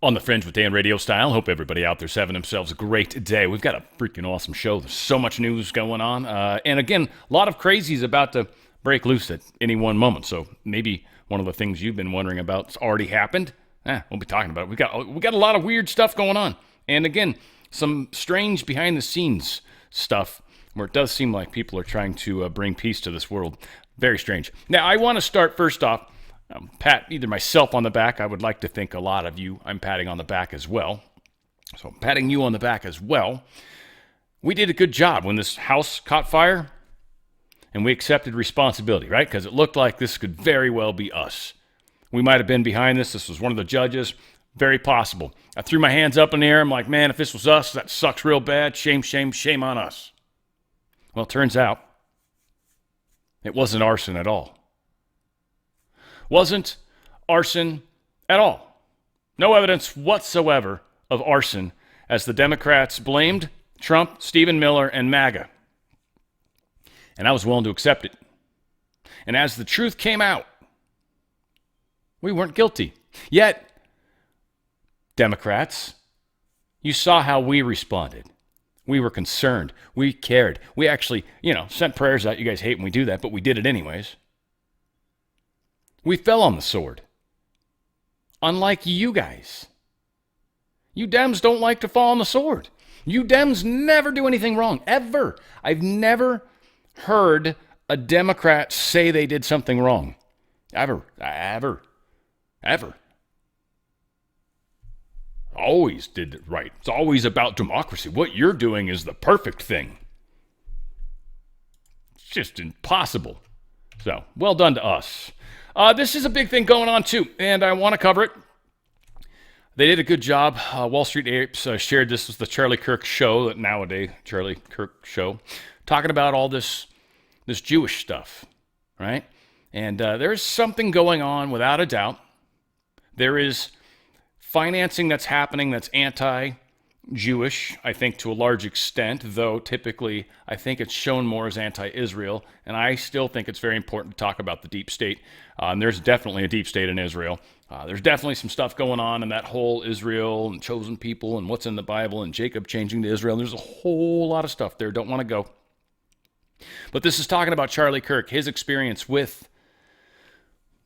On the Fringe with Dan RadioStyle. Hope everybody out there's having themselves a great day. We've got a freaking awesome show. There's so much news going on. And again, a lot of crazies about to break loose at any one moment. So maybe one of the things you've been wondering about has already happened. We'll be talking about it. We got a lot of weird stuff going on. And again, some strange behind the scenes stuff where it does seem like people are trying to bring peace to this world. Very strange. Now, I want to start first off, pat either myself on the back. I would like to think a lot of you I'm patting on the back as well. So I'm patting you on the back as well. We did a good job when this house caught fire, and we accepted responsibility, right? Because it looked like this could very well be us. We might have been behind this. This was one of the judges. Very possible. I threw my hands up in the air. I'm like, man, if this was us, that sucks real bad. Shame, shame, shame on us. Well, it turns out it wasn't arson at all. Wasn't arson at all. No evidence whatsoever of arson as the Democrats blamed Trump, Stephen Miller, and MAGA. And I was willing to accept it. And as the truth came out, we weren't guilty. Yet, Democrats, you saw how we responded. We were concerned. We cared. We actually, sent prayers out. You guys hate when we do that, but we did it anyways. We fell on the sword. Unlike you guys. You Dems don't like to fall on the sword. You Dems never do anything wrong, ever. I've never heard a Democrat say they did something wrong. Ever. Always did it right. It's always about democracy. What you're doing is the perfect thing. It's just impossible. So, well done to us. This is a big thing going on, too, and I want to cover it. They did a good job. Wall Street Apes shared this with the Charlie Kirk show, nowadays Charlie Kirk show, talking about all this Jewish stuff, right? And there's something going on, without a doubt. There is financing that's happening that's anti-Jewish, I think, to a large extent, though typically I think it's shown more as anti-Israel, and I still think it's very important to talk about the deep state. And there's definitely a deep state in Israel. There's definitely some stuff going on in that whole Israel and chosen people and what's in the Bible and Jacob changing to Israel. There's a whole lot of stuff there. Don't want to go. But this is talking about Charlie Kirk, his experience with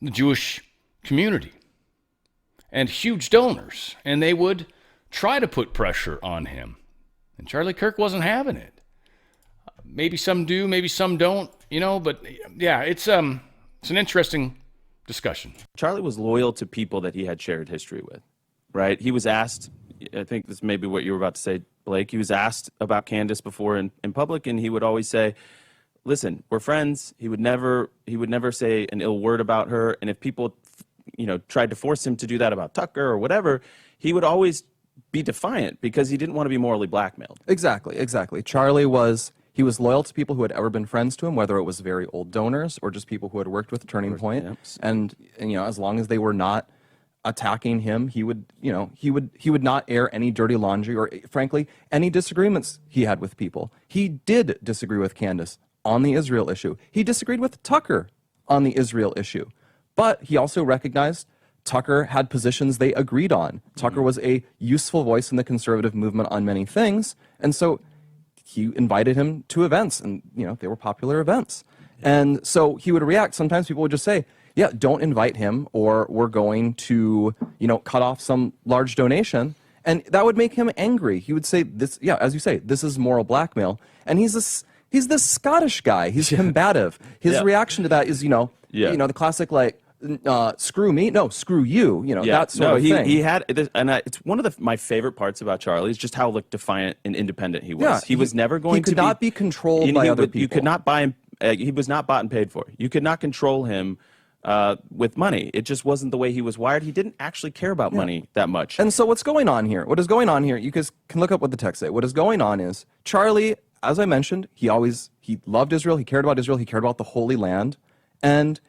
the Jewish community and huge donors, and they would try to put pressure on him. And Charlie Kirk wasn't having it. Maybe some do, maybe some don't, but yeah, it's an interesting discussion. Charlie was loyal to people that he had shared history with, right? He was asked, I think this may be what you were about to say, Blake, he was asked about Candace before in public, and he would always say, listen, we're friends. He would never say an ill word about her, and if people tried to force him to do that about Tucker or whatever, he would always be defiant because he didn't want to be morally blackmailed. Exactly. Charlie was loyal to people who had ever been friends to him, whether it was very old donors or just people who had worked with Turning Point. Yep. And as long as they were not attacking him, he would not air any dirty laundry or, frankly, any disagreements he had with people. He did disagree with Candace on the Israel issue. He disagreed with Tucker on the Israel issue. But he also recognized Tucker had positions they agreed on. Tucker was a useful voice in the conservative movement on many things, and so he invited him to events, and they were popular events. And so he would react. Sometimes people would just say, yeah, don't invite him, or we're going to, cut off some large donation. And that would make him angry. He would say, this, yeah, as you say, this is moral blackmail. And he's this Scottish guy. He's combative. His reaction to that is, the classic, screw me, no, screw you, that sort of thing. He had, and it's one of my favorite parts about Charlie is just how defiant and independent he was. Yeah, he was never going to be... He could not be controlled by other people. You could not buy him, he was not bought and paid for. You could not control him with money. It just wasn't the way he was wired. He didn't actually care about money that much. And so what's going on here? What is going on here, you guys can look up what the text say. What is going on is, Charlie, as I mentioned, he loved Israel, he cared about Israel, he cared about the Holy Land, and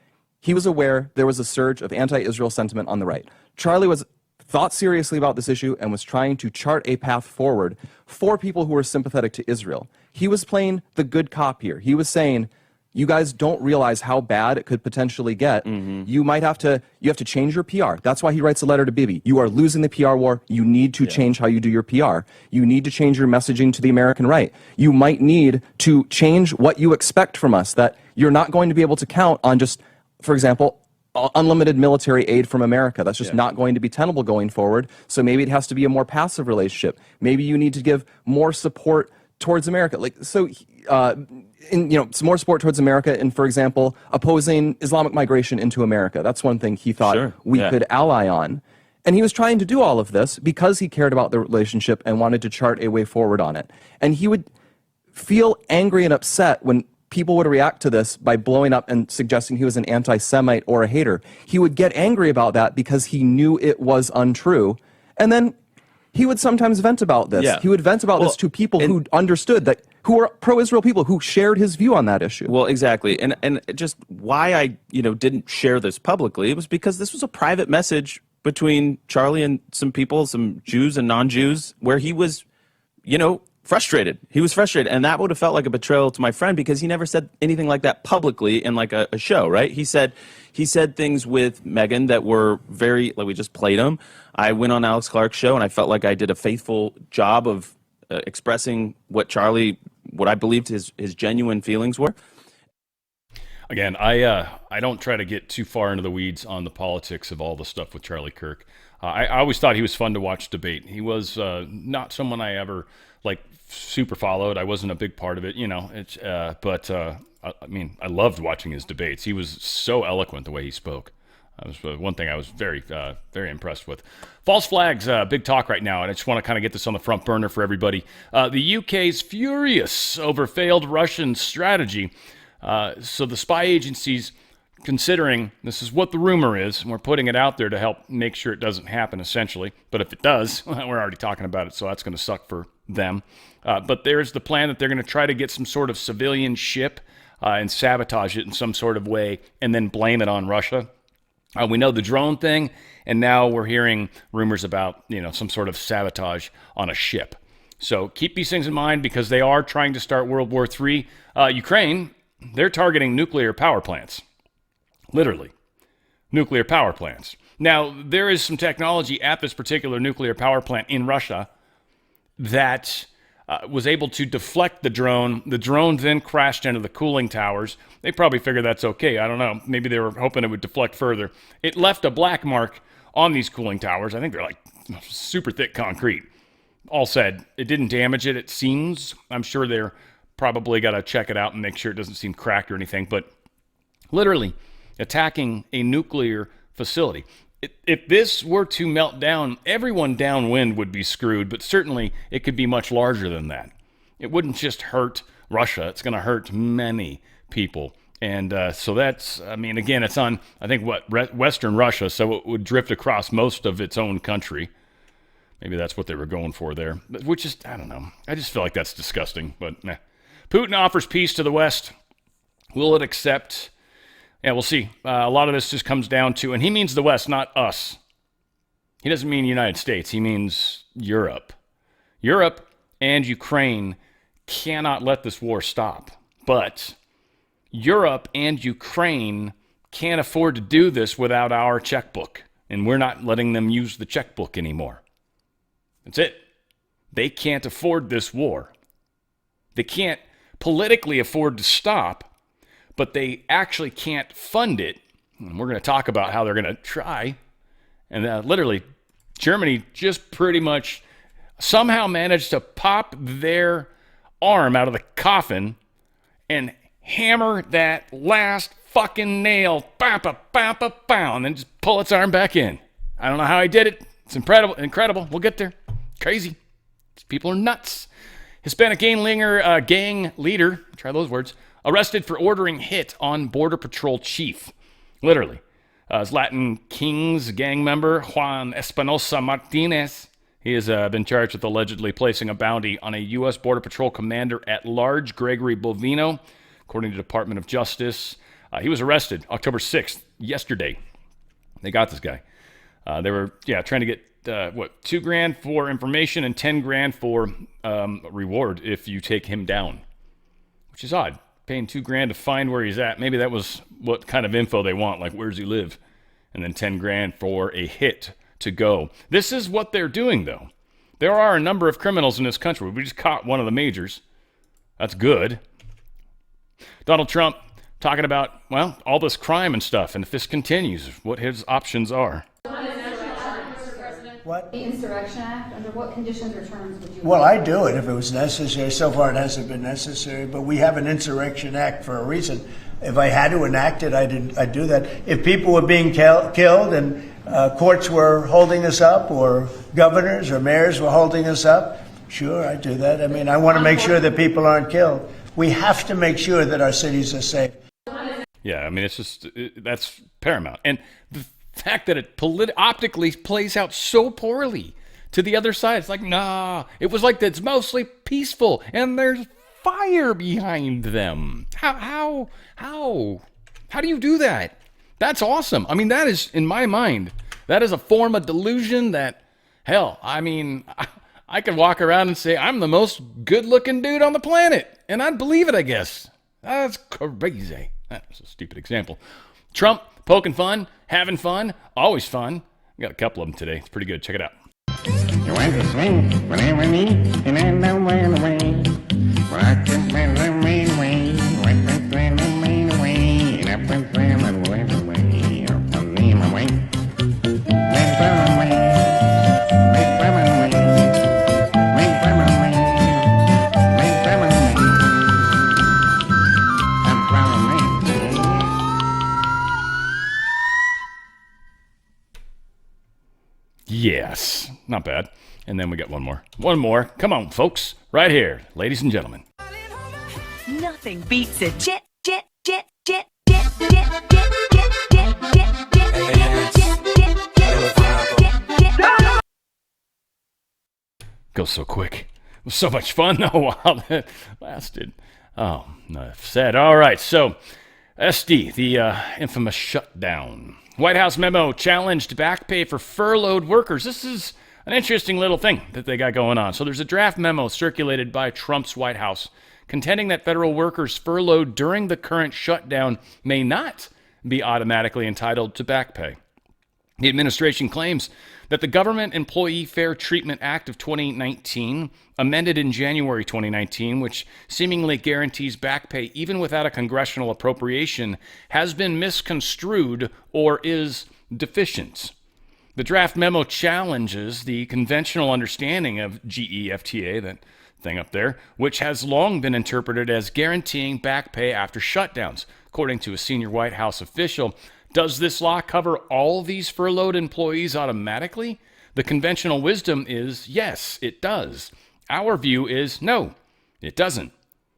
he was aware there was a surge of anti-Israel sentiment on the right. Charlie thought seriously about this issue and was trying to chart a path forward for people who were sympathetic to Israel. He was playing the good cop here. He was saying, You guys don't realize how bad it could potentially get. You have to change your PR. That's why he writes a letter to Bibi. You are losing the PR war. You need to change how you do your PR. You need to change your messaging to the American right. You might need to change what you expect from us, that you're not going to be able to count on just, for example, unlimited military aid from America. That's just not going to be tenable going forward. So maybe it has to be a more passive relationship. Maybe you need to give more support towards America. Some more support towards America in, for example, opposing Islamic migration into America. That's one thing he thought we could ally on. And he was trying to do all of this because he cared about the relationship and wanted to chart a way forward on it. And he would feel angry and upset when people would react to this by blowing up and suggesting he was an anti-Semite or a hater. He would get angry about that because he knew it was untrue. And then he would sometimes vent about this. Yeah. He would vent about this to people who understood that, who were pro-Israel people who shared his view on that issue. Well, exactly. And just why I, didn't share this publicly, it was because this was a private message between Charlie and some people, some Jews and non-Jews, where he was, frustrated. He was frustrated. And that would have felt like a betrayal to my friend because he never said anything like that publicly in like a show, right? He said things with Megan that were very, like we just played them. I went on Alex Clark's show and I felt like I did a faithful job of expressing what I believed his genuine feelings were. Again, I don't try to get too far into the weeds on the politics of all the stuff with Charlie Kirk. I always thought he was fun to watch debate. He was not someone I ever super followed. I wasn't a big part of it, I loved watching his debates. He was so eloquent the way he spoke. That was one thing I was very, very impressed with. False flags, big talk right now, and I just want to kind of get this on the front burner for everybody. The UK's furious over failed Russian strategy. So the spy agencies considering, this is what the rumor is, and we're putting it out there to help make sure it doesn't happen, essentially. But if it does, we're already talking about it, so that's going to suck for them. But there's the plan that they're going to try to get some sort of civilian ship and sabotage it in some sort of way and then blame it on Russia. We know the drone thing, and now we're hearing rumors about, some sort of sabotage on a ship. So keep these things in mind because they are trying to start World War III. Ukraine, they're targeting nuclear power plants. Literally, nuclear power plants. Now, there is some technology at this particular nuclear power plant in Russia that was able to deflect the drone. The drone then crashed into the cooling towers. They probably figured that's okay. I don't know. Maybe they were hoping it would deflect further. It left a black mark on these cooling towers. I think they're like super thick concrete. All said, it didn't damage it, it seems. I'm sure they're probably got to check it out and make sure it doesn't seem cracked or anything. But literally attacking a nuclear facility. If this were to melt down, everyone downwind would be screwed, but certainly it could be much larger than that. It wouldn't just hurt Russia. It's going to hurt many people. And so that's, again, it's on, I think, Western Russia, so it would drift across most of its own country. Maybe that's what they were going for there, which is, I don't know. I just feel like that's disgusting, but meh. Putin offers peace to the West. Will it accept? Yeah, we'll see. A lot of this just comes down to, and he means the West, not us. He doesn't mean the United States. He means Europe. Europe and Ukraine cannot let this war stop. But Europe and Ukraine can't afford to do this without our checkbook. And we're not letting them use the checkbook anymore. That's it. They can't afford this war. They can't politically afford to stop, but they actually can't fund it. And we're going to talk about how they're going to try. And literally, Germany just pretty much somehow managed to pop their arm out of the coffin and hammer that last fucking nail, and then just pull its arm back in. I don't know how he did it. It's incredible. We'll get there. Crazy. These people are nuts. Hispanic gang leader, try those words, arrested for ordering hit on Border Patrol chief. Literally. His Latin Kings gang member, Juan Espinosa Martinez. He has been charged with allegedly placing a bounty on a U.S. Border Patrol commander at large, Gregory Bovino, according to the Department of Justice. He was arrested October 6th, yesterday. They got this guy. They were trying to get $2,000 for information and $10,000 for reward if you take him down, which is odd. paying $2,000 to find where he's at. Maybe that was what kind of info they want, like where's he live? And then $10,000 for a hit to go. This is what they're doing, though. There are a number of criminals in this country. We just caught one of the majors. That's good. Donald Trump talking about, well, all this crime and stuff, and if this continues, what his options are. What? The Insurrection Act, under what conditions or terms would you? Well, I'd do it if it was necessary. So far, it hasn't been necessary, but we have an Insurrection Act for a reason. If I had to enact it, I'd do that. If people were being killed and courts were holding us up, or governors or mayors were holding us up, sure, I'd do that. I mean, I want to make sure that people aren't killed. We have to make sure that our cities are safe. Yeah, I mean, that's paramount. And the fact that it optically plays out so poorly to the other side, it's like, nah, it was like it's mostly peaceful and there's fire behind them. How do you do that? That's awesome. I mean, that is, in my mind, that is a form of delusion that, hell, I mean, I could walk around and say, I'm the most good-looking dude on the planet, and I'd believe it, I guess. That's crazy. That's a stupid example. Trump, poking fun, having fun, always fun. I got a couple of them today. It's pretty good. Check it out. You want to swing whenever I need, and I don't run away. Rock it, man, the main way. Rock it, man, the main way. And I put them and went away. Up on me, my way. Make fun of me. Make fun of me. Make fun of me. Make fun of me. I'm proud of me. Yes, not bad. And then we got one more. One more. Come on, folks. Right here, ladies and gentlemen. Nothing beats a jet, jet, jet, jet, jet, jet, jet, jet, jet, jet, jet. Goes so quick. It was so much fun, though, while that lasted. Oh, enough said. All right, so SD, the infamous shutdown. White House memo challenged back pay for furloughed workers. This is an interesting little thing that they got going on. So there's a draft memo circulated by Trump's White House contending that federal workers furloughed during the current shutdown may not be automatically entitled to back pay. The administration claims that the Government Employee Fair Treatment Act of 2019, amended in January 2019, which seemingly guarantees back pay even without a congressional appropriation, has been misconstrued or is deficient. The draft memo challenges the conventional understanding of GEFTA, that thing up there, which has long been interpreted as guaranteeing back pay after shutdowns. According to a senior White House official, does this law cover all these furloughed employees automatically? The conventional wisdom is yes, it does. Our view is no, it doesn't.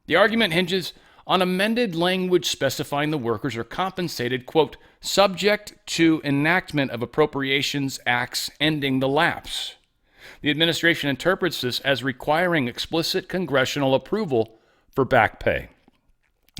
The argument hinges on amended language specifying the workers are compensated, quote, subject to enactment of appropriations acts ending the lapse. The administration interprets this as requiring explicit congressional approval for back pay.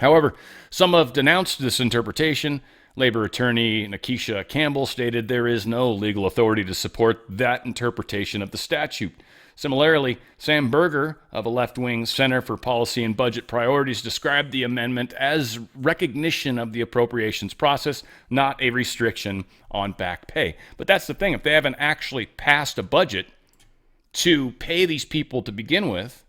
However, some have denounced this interpretation. Labor attorney Nakisha Campbell stated there is no legal authority to support that interpretation of the statute. Similarly, Sam Berger of a left-wing Center for Policy and Budget Priorities described the amendment as recognition of the appropriations process, not a restriction on back pay. But that's the thing. If they haven't actually passed a budget to pay these people to begin with,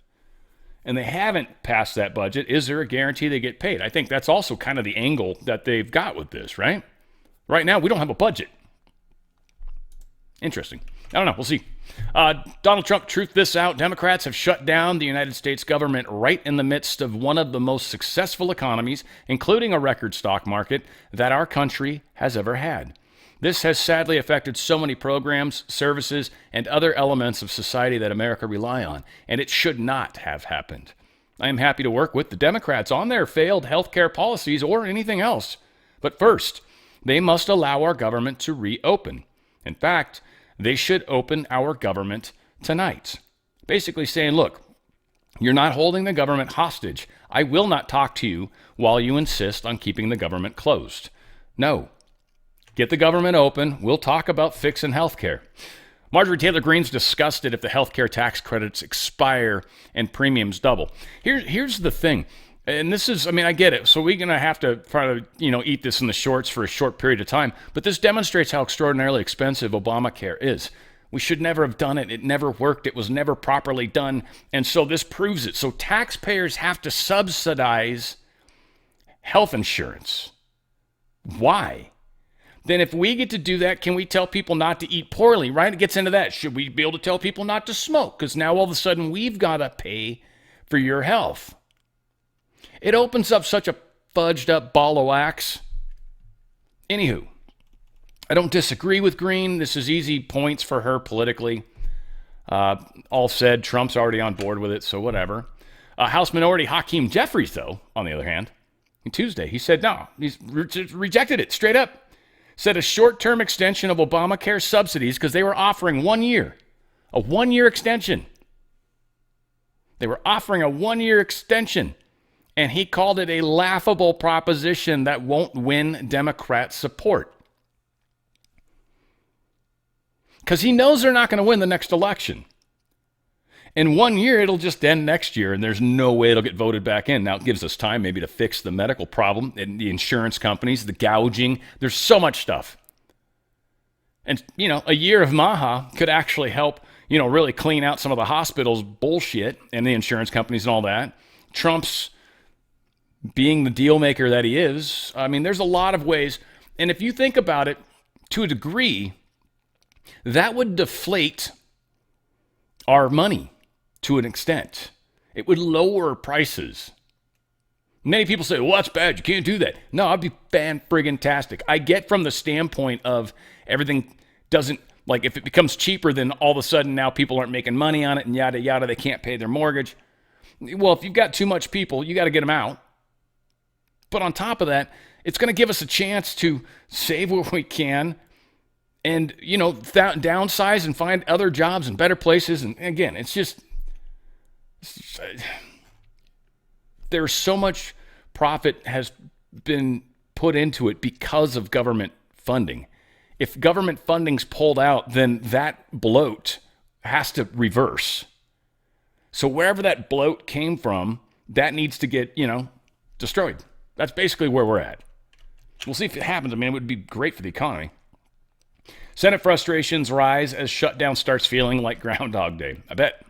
and they haven't passed that budget, is there a guarantee they get paid? I think that's also kind of the angle that they've got with this, right? Right now, we don't have a budget. Interesting. I don't know. We'll see. Donald Trump truthed this out. Democrats have shut down the United States government right in the midst of one of the most successful economies, including a record stock market, that our country has ever had. This has sadly affected so many programs, services, and other elements of society that America rely on, and it should not have happened. I am happy to work with the Democrats on their failed healthcare policies or anything else. But first, they must allow our government to reopen. In fact, they should open our government tonight. Basically saying, look, you're not holding the government hostage. I will not talk to you while you insist on keeping the government closed. No. Get the government open. We'll talk about fixing healthcare. Marjorie Taylor Greene's disgusted if the healthcare tax credits expire and premiums double. Here's the thing. And this is, I mean, I get it. So we're going to have to try to, eat this in the shorts for a short period of time. But this demonstrates how extraordinarily expensive Obamacare is. We should never have done it. It never worked. It was never properly done. And so this proves it. So taxpayers have to subsidize health insurance. Why? Then if we get to do that, can we tell people not to eat poorly, right? It gets into that. Should we be able to tell people not to smoke? Because now all of a sudden we've got to pay for your health. It opens up such a fudged up ball of wax. Anywho, I don't disagree with Green. This is easy points for her politically. All said, Trump's already on board with it, so whatever. House Minority Hakeem Jeffries, though, on the other hand, on Tuesday, he said no. He's rejected it straight up. Said a short-term extension of Obamacare subsidies because they were offering 1 year, a 1-year extension. They were offering a 1-year extension, and he called it a laughable proposition that won't win Democrat support. Because he knows they're not going to win the next election. In 1 year, it'll just end next year, and there's no way it'll get voted back in. Now, it gives us time maybe to fix the medical problem and the insurance companies, the gouging. There's so much stuff. And, a year of Maha could actually help, really clean out some of the hospitals' bullshit and the insurance companies and all that. Trump's being the deal maker that he is. I mean, there's a lot of ways. And if you think about it, to a degree, that would deflate our money to an extent. It would lower prices. Many people say, well, that's bad. You can't do that. No, I'd be fan-friggin-tastic. I get from the standpoint of everything doesn't, like if it becomes cheaper, then all of a sudden now people aren't making money on it and yada, yada, they can't pay their mortgage. Well, if you've got too much people, you got to get them out. But on top of that, it's going to give us a chance to save what we can and, downsize and find other jobs and better places. And again, there's so much profit has been put into it because of government funding. If government funding's pulled out, then that bloat has to reverse. So wherever that bloat came from, that needs to get, destroyed. That's basically where we're at. We'll see if it happens. I mean, it would be great for the economy. Senate frustrations rise as shutdown starts feeling like Groundhog Day. I bet.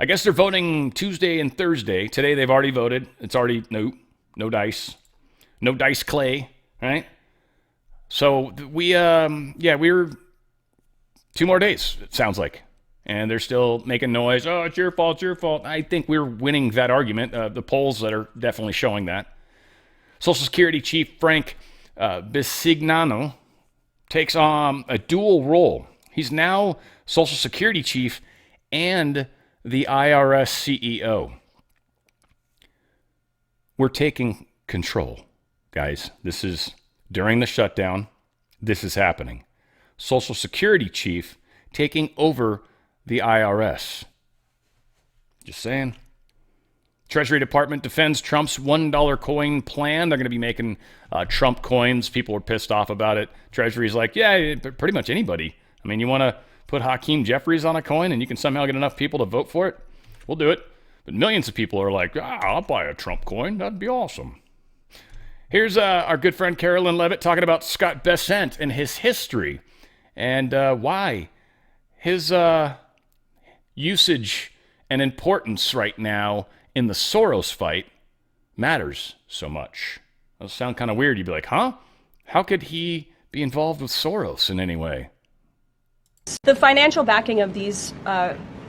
I guess they're voting Tuesday and Thursday. Today they've already voted. It's already no dice. No dice clay, right? So we're 2 more days, it sounds like. And they're still making noise. Oh, it's your fault, it's your fault. I think we're winning that argument. The polls that are definitely showing that. Social Security Chief Frank Bisignano takes on a dual role. He's now Social Security Chief and the IRS CEO. We're taking control, guys. This is during the shutdown. This is happening. Social Security Chief taking over the IRS. Just saying. Treasury Department defends Trump's $1 coin plan. They're going to be making Trump coins. People were pissed off about it. Treasury's like, yeah, pretty much anybody. I mean, you want to put Hakeem Jeffries on a coin and you can somehow get enough people to vote for it? We'll do it. But millions of people are like, I'll buy a Trump coin. That'd be awesome. Here's our good friend Carolyn Levitt talking about Scott Bessent and his history and why his usage and importance right now in the Soros fight matters so much. That'll sound kind of weird. You'd be like, huh? How could he be involved with Soros in any way? The financial backing of these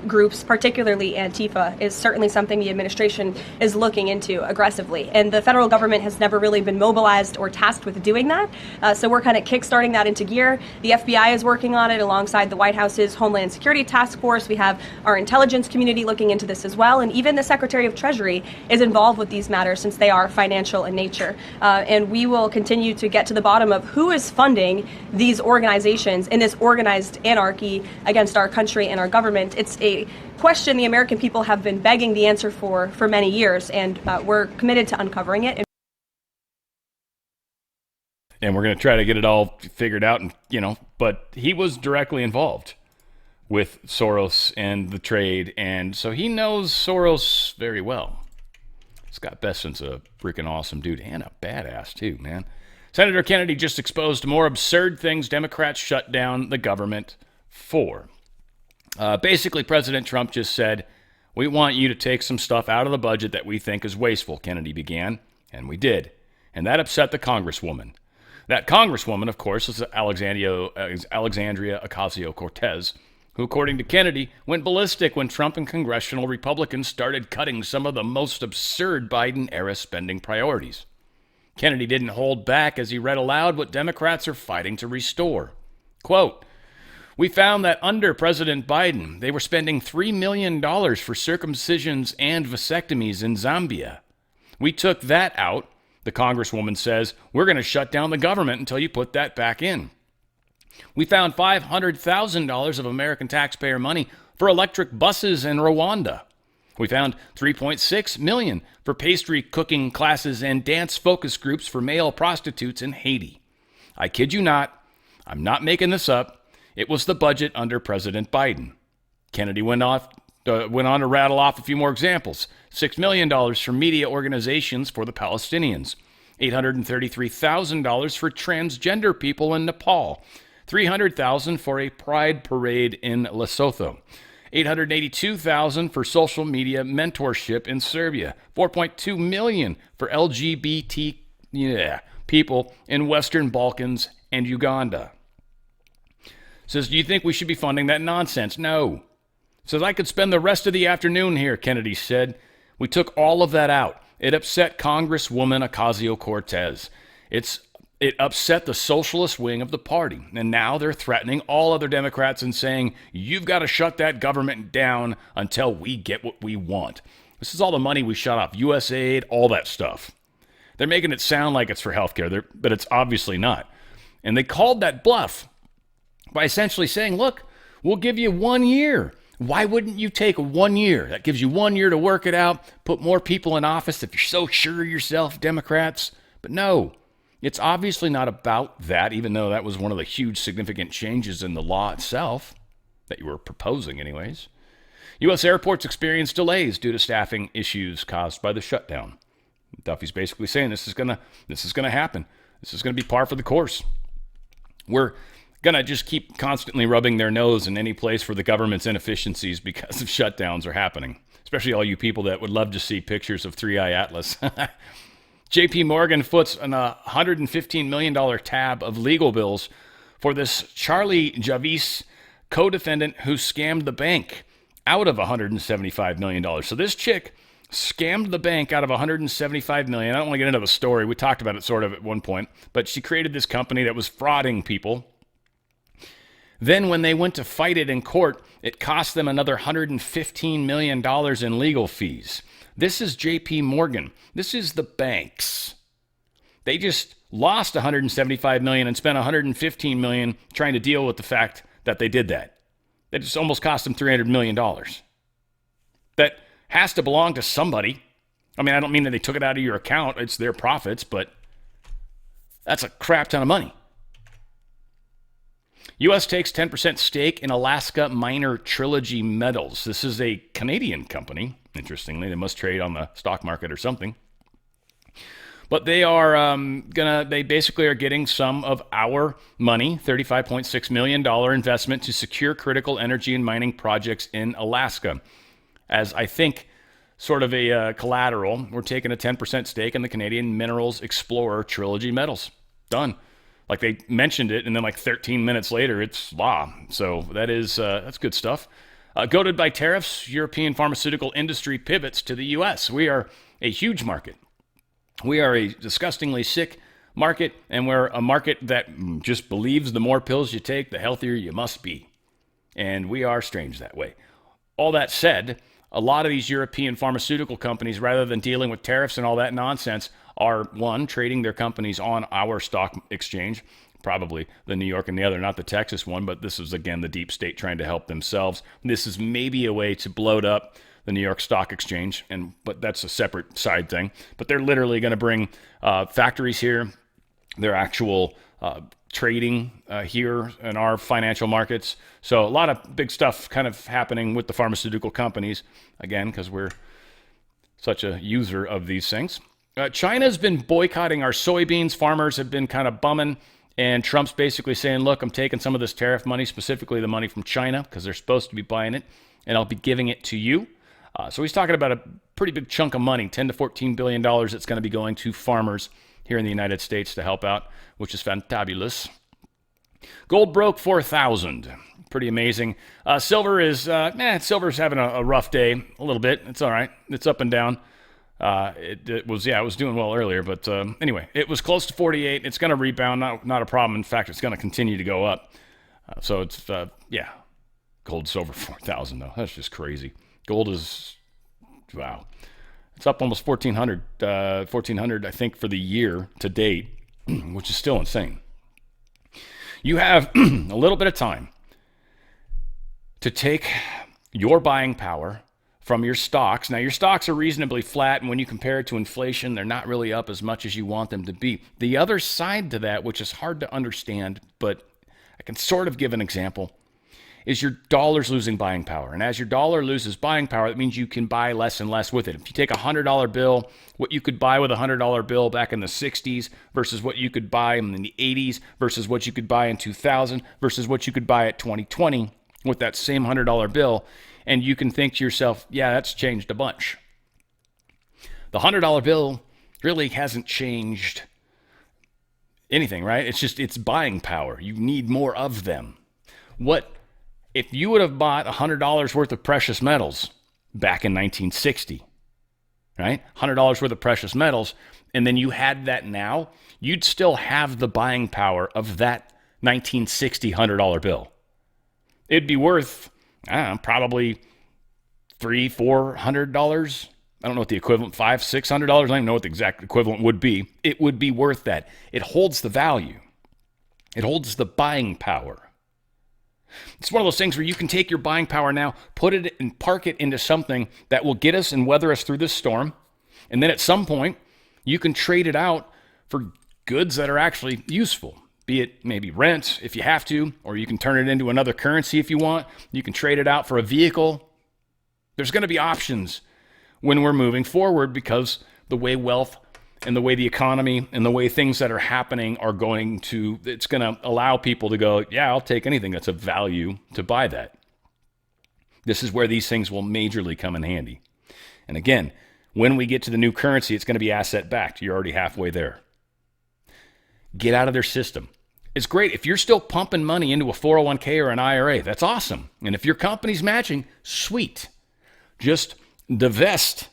groups, particularly Antifa, is certainly something the administration is looking into aggressively. And the federal government has never really been mobilized or tasked with doing that. So we're kind of kickstarting that into gear. The FBI is working on it alongside the White House's Homeland Security Task Force. We have our intelligence community looking into this as well. And even the Secretary of Treasury is involved with these matters since they are financial in nature. And we will continue to get to the bottom of who is funding these organizations in this organized anarchy against our country and our government. It's a question the American people have been begging the answer for many years, and we're committed to uncovering it. And we're going to try to get it all figured out, and but he was directly involved with Soros and the trade, and so he knows Soros very well. Scott Bessent's a freaking awesome dude and a badass too, man. Senator Kennedy just exposed more absurd things Democrats shut down the government for. Basically, President Trump just said, we want you to take some stuff out of the budget that we think is wasteful, Kennedy began, and we did. And that upset the Congresswoman. That Congresswoman, of course, is Alexandria Ocasio-Cortez, who, according to Kennedy, went ballistic when Trump and congressional Republicans started cutting some of the most absurd Biden-era spending priorities. Kennedy didn't hold back as he read aloud what Democrats are fighting to restore. Quote, we found that under President Biden, they were spending $3 million for circumcisions and vasectomies in Zambia. We took that out, the Congresswoman says. We're going to shut down the government until you put that back in. We found $500,000 of American taxpayer money for electric buses in Rwanda. We found $3.6 million for pastry cooking classes and dance focus groups for male prostitutes in Haiti. I kid you not. I'm not making this up. It was the budget under President Biden. Kennedy went on to rattle off a few more examples. $6 million for media organizations for the Palestinians. $833,000 for transgender people in Nepal. $300,000 for a pride parade in Lesotho. $882,000 for social media mentorship in Serbia. $4.2 million for LGBT people in Western Balkans and Uganda. Says, do you think we should be funding that nonsense? No. Says, I could spend the rest of the afternoon here, Kennedy said. We took all of that out. It upset Congresswoman Ocasio-Cortez. It upset the socialist wing of the party. And now they're threatening all other Democrats and saying, you've got to shut that government down until we get what we want. This is all the money we shut off. USAID, all that stuff. They're making it sound like it's for healthcare, but it's obviously not. And they called that bluff by essentially saying, look, we'll give you 1 year. Why wouldn't you take 1 year? That gives you 1 year to work it out, put more people in office if you're so sure of yourself, Democrats. But no, it's obviously not about that, even though that was one of the huge significant changes in the law itself that you were proposing anyways. U.S. airports experience delays due to staffing issues caused by the shutdown. Duffy's basically saying this is gonna happen. This is gonna be par for the course. We're going to just keep constantly rubbing their nose in any place where the government's inefficiencies because of shutdowns are happening, especially all you people that would love to see pictures of 3i Atlas. JP Morgan foots an $115 million tab of legal bills for this Charlie Javis co-defendant who scammed the bank out of $175 million. So this chick scammed the bank out of $175 million. I don't want to get into the story. We talked about it sort of at one point, but she created this company that was frauding people. Then when they went to fight it in court, it cost them another $115 million in legal fees. This is JP Morgan. This is the banks. They just lost $175 million and spent $115 million trying to deal with the fact that they did that. That just almost cost them $300 million. That has to belong to somebody. I mean, I don't mean that they took it out of your account. It's their profits, but that's a crap ton of money. U.S. takes 10% stake in Alaska Miner Trilogy Metals. This is a Canadian company. Interestingly, they must trade on the stock market or something. But they are they basically are getting some of our money, $35.6 million investment to secure critical energy and mining projects in Alaska. As I think sort of a collateral, we're taking a 10% stake in the Canadian Minerals Explorer Trilogy Metals. Done. Like they mentioned it, and then like 13 minutes later, it's law. So that's good stuff. Goaded by tariffs, European pharmaceutical industry pivots to the U.S. We are a huge market. We are a disgustingly sick market, and we're a market that just believes the more pills you take, the healthier you must be. And we are strange that way. All that said, a lot of these European pharmaceutical companies, rather than dealing with tariffs and all that nonsense, are, one, trading their companies on our stock exchange, probably the New York and the other, not the Texas one, but this is, again, the deep state trying to help themselves. This is maybe a way to bloat up the New York Stock Exchange, but that's a separate side thing. But they're literally going to bring factories here, their actual trading here in our financial markets. So a lot of big stuff kind of happening with the pharmaceutical companies, again, because we're such a user of these things. China's been boycotting our soybeans. Farmers have been kind of bumming. And Trump's basically saying, look, I'm taking some of this tariff money, specifically the money from China, because they're supposed to be buying it, and I'll be giving it to you. So he's talking about a pretty big chunk of money, $10 to $14 billion that's going to be going to farmers here in the United States to help out, which is fantabulous. Gold broke 4,000. Pretty amazing. Silver's having a rough day a little bit. It's all right. It's up and down. It was doing well earlier, but anyway, it was close to 48. It's going to rebound, not a problem. In fact, it's going to continue to go up. So it's, gold's over 4,000 though. That's just crazy. Gold is, wow. It's up almost 1,400, I think, for the year to date, which is still insane. You have a little bit of time to take your buying power from your stocks. Now, your stocks are reasonably flat, and when you compare it to inflation, they're not really up as much as you want them to be. The other side to that, which is hard to understand, but I can sort of give an example, is your dollar's losing buying power. And as your dollar loses buying power, that means you can buy less and less with it. If you take a $100 bill, what you could buy with a $100 bill back in the 60s versus what you could buy in the 80s versus what you could buy in 2000 versus what you could buy at 2020 with that same $100 bill, and you can think to yourself, yeah, that's changed a bunch. The $100 bill really hasn't changed anything, right? It's buying power. You need more of them. If you would have bought $100 worth of precious metals back in 1960, right? $100 worth of precious metals, and then you had that now, you'd still have the buying power of that 1960 $100 bill. It'd be worth, I don't know, probably $300-$400. I don't know what the equivalent, $500-$600. I don't even know what the exact equivalent would be. It would be worth that. It holds the value. It holds the buying power. It's one of those things where you can take your buying power now, put it and park it into something that will get us and weather us through this storm. And then at some point, you can trade it out for goods that are actually useful. Be it maybe rent if you have to, or you can turn it into another currency if you want. You can trade it out for a vehicle. There's going to be options when we're moving forward because the way wealth and the way the economy and the way things that are happening are it's going to allow people to go, yeah, I'll take anything that's of value to buy that. This is where these things will majorly come in handy. And again, when we get to the new currency, it's going to be asset backed. You're already halfway there. Get out of their system. It's great. If you're still pumping money into a 401k or an IRA, that's awesome. And if your company's matching, sweet. Just divest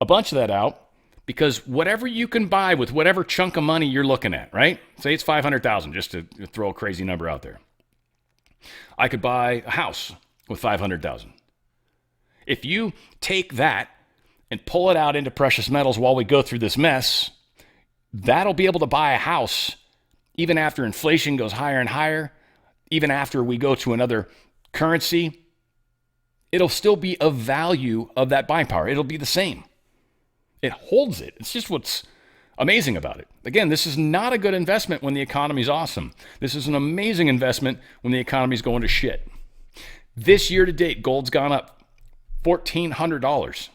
a bunch of that out because whatever you can buy with whatever chunk of money you're looking at, right? Say it's $500,000, just to throw a crazy number out there. I could buy a house with $500,000. If you take that and pull it out into precious metals while we go through this mess, that'll be able to buy a house even after inflation goes higher and higher, even after we go to another currency. It'll still be of value of that buying power. It'll be the same. It holds it. It's just what's amazing about it. Again, this is not a good investment when the economy's awesome. This is an amazing investment when the economy's going to shit. This year to date, gold's gone up $1,400.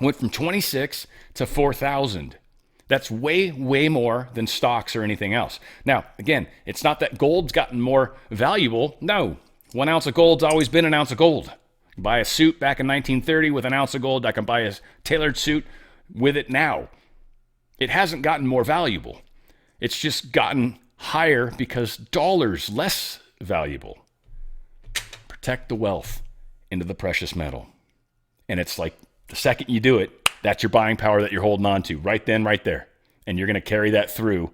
Went from 26 to 4,000. That's way, way more than stocks or anything else. Now, again, it's not that gold's gotten more valuable. No, 1 ounce of gold's always been an ounce of gold. You buy a suit back in 1930 with an ounce of gold. I can buy a tailored suit with it now. It hasn't gotten more valuable. It's just gotten higher because dollars less valuable. Protect the wealth into the precious metal. And it's like the second you do it, that's your buying power that you're holding on to right then, right there. And you're going to carry that through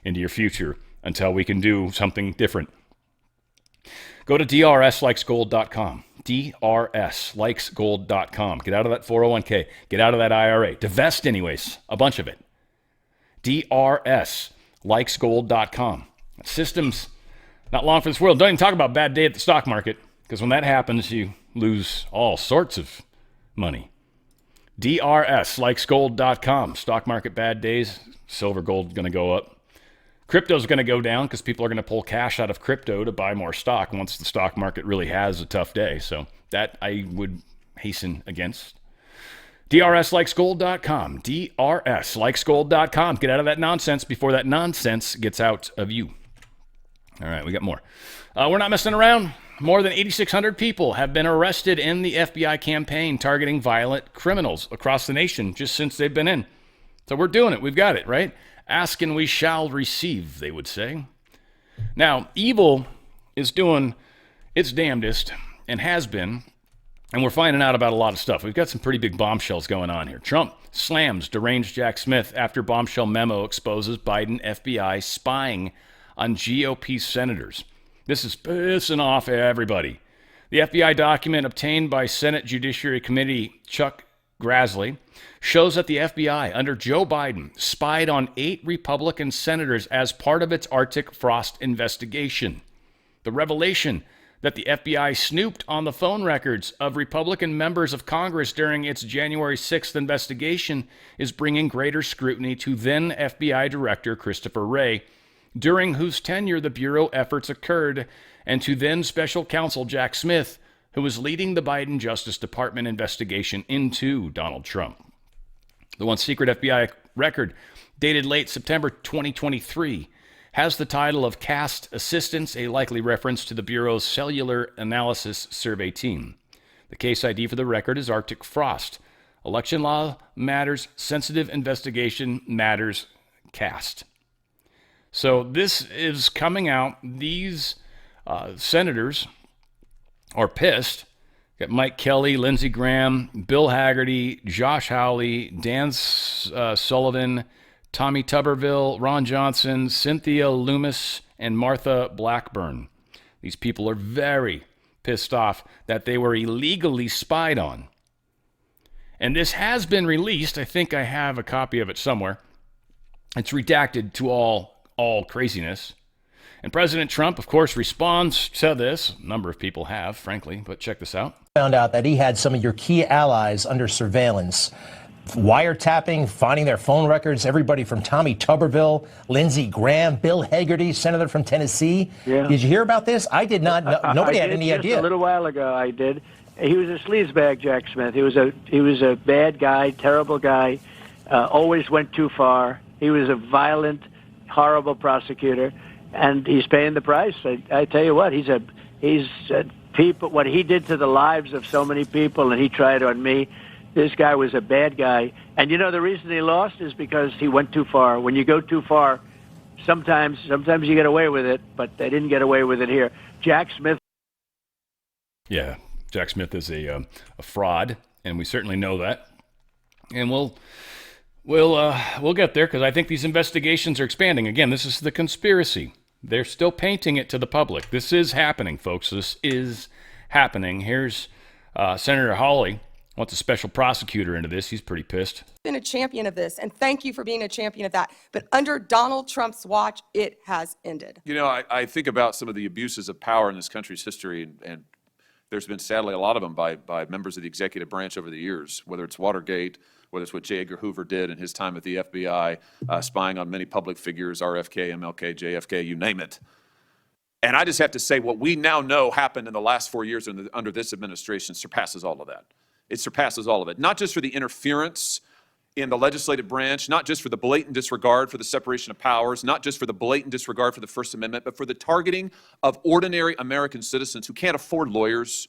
into your future until we can do something different. Go to drslikesgold.com. drslikesgold.com. Get out of that 401k. Get out of that IRA. Divest anyways, a bunch of it. drslikesgold.com. System's not long for this world. Don't even talk about bad day at the stock market, because when that happens, you lose all sorts of money. drslikesgold.com. Stock market bad days. Silver, gold going to go up. Crypto's going to go down because people are going to pull cash out of crypto to buy more stock once the stock market really has a tough day. So that I would hasten against. DRSlikesgold.com. DRSlikesgold.com. Get out of that nonsense before that nonsense gets out of you. All right, we got more. We're not messing around. More than 8,600 people have been arrested in the FBI campaign targeting violent criminals across the nation just since they've been in. So we're doing it. We've got it, right? Ask and we shall receive, they would say. Now, evil is doing its damnedest and has been, and we're finding out about a lot of stuff. We've got some pretty big bombshells going on here. Trump slams deranged Jack Smith after bombshell memo exposes Biden FBI spying on GOP senators. This is pissing off everybody. The FBI document obtained by Senate Judiciary Committee Chuck Grassley shows that the FBI under Joe Biden spied on 8 Republican senators as part of its Arctic Frost investigation. The revelation that the FBI snooped on the phone records of Republican members of Congress during its January 6th investigation is bringing greater scrutiny to then FBI Director Christopher Wray, during whose tenure the Bureau efforts occurred, and to then Special Counsel Jack Smith, who was leading the Biden Justice Department investigation into Donald Trump. The one secret FBI record, dated late September 2023, has the title of Cast Assistance, a likely reference to the Bureau's Cellular Analysis Survey team. The case ID for the record is Arctic Frost. Election Law Matters, Sensitive Investigation Matters, Cast. So this is coming out. These senators are pissed. Got Mike Kelly, Lindsey Graham, Bill Haggerty, Josh Hawley, Dan Sullivan, Tommy Tuberville, Ron Johnson, Cynthia Loomis, and Martha Blackburn. These people are very pissed off that they were illegally spied on. And this has been released. I think I have a copy of it somewhere. It's redacted to all craziness. And President Trump, of course, responds to this. A number of people have, frankly, but check this out. Found out that he had some of your key allies under surveillance, wiretapping, finding their phone records, everybody from Tommy Tuberville, Lindsey Graham, Bill Haggerty, senator from Tennessee. Yeah. Did you hear about this? I did not. Nobody had any idea. A little while ago, I did. He was a sleazebag, Jack Smith. He was a bad guy, terrible guy, always went too far. He was a violent, horrible prosecutor, and he's paying the price. I tell you what, people. What he did to the lives of so many people, and he tried on me. This guy was a bad guy, and you know the reason he lost is because he went too far. When you go too far, sometimes you get away with it, but they didn't get away with it here. Jack Smith. Yeah, Jack Smith is a fraud, and we certainly know that. And we'll get there, because I think these investigations are expanding. Again, this is the conspiracy. They're still painting it to the public. This is happening, folks. This is happening. Here's Senator Hawley wants a special prosecutor into this. He's pretty pissed. Been a champion of this, and thank you for being a champion of that. But under Donald Trump's watch, it has ended. You know, I think about some of the abuses of power in this country's history, and there's been sadly a lot of them by members of the executive branch over the years, whether it's Watergate, whether it's what J. Edgar Hoover did in his time at the FBI, spying on many public figures, RFK, MLK, JFK, you name it. And I just have to say, what we now know happened in the last 4 years under this administration surpasses all of that. It surpasses all of it. Not just for the interference in the legislative branch, not just for the blatant disregard for the separation of powers, not just for the blatant disregard for the First Amendment, but for the targeting of ordinary American citizens who can't afford lawyers,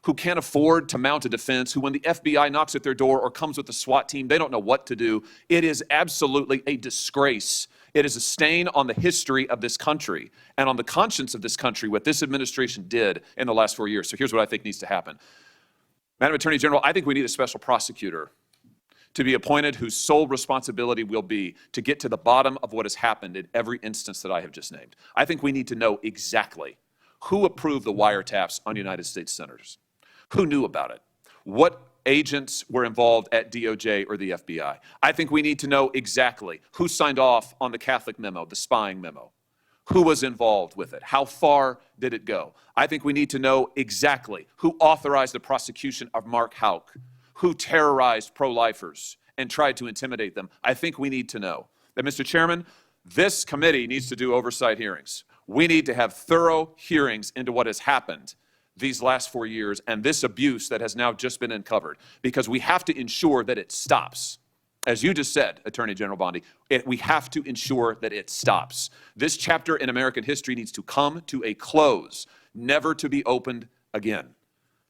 who can't afford to mount a defense, who when the FBI knocks at their door or comes with the SWAT team, they don't know what to do. It is absolutely a disgrace. It is a stain on the history of this country and on the conscience of this country, what this administration did in the last 4 years. So here's what I think needs to happen. Madam Attorney General, I think we need a special prosecutor to be appointed whose sole responsibility will be to get to the bottom of what has happened in every instance that I have just named. I think we need to know exactly who approved the wiretaps on United States senators. Who knew about it? What agents were involved at DOJ or the FBI? I think we need to know exactly who signed off on the Catholic memo, the spying memo. Who was involved with it? How far did it go? I think we need to know exactly who authorized the prosecution of Mark Houck, who terrorized pro-lifers and tried to intimidate them. I think we need to know that, Mr. Chairman, this committee needs to do oversight hearings. We need to have thorough hearings into what has happened. these last 4 years and this abuse that has now just been uncovered, because we have to ensure that it stops. As you just said, Attorney General Bondi, we have to ensure that it stops. This chapter in American history needs to come to a close, never to be opened again.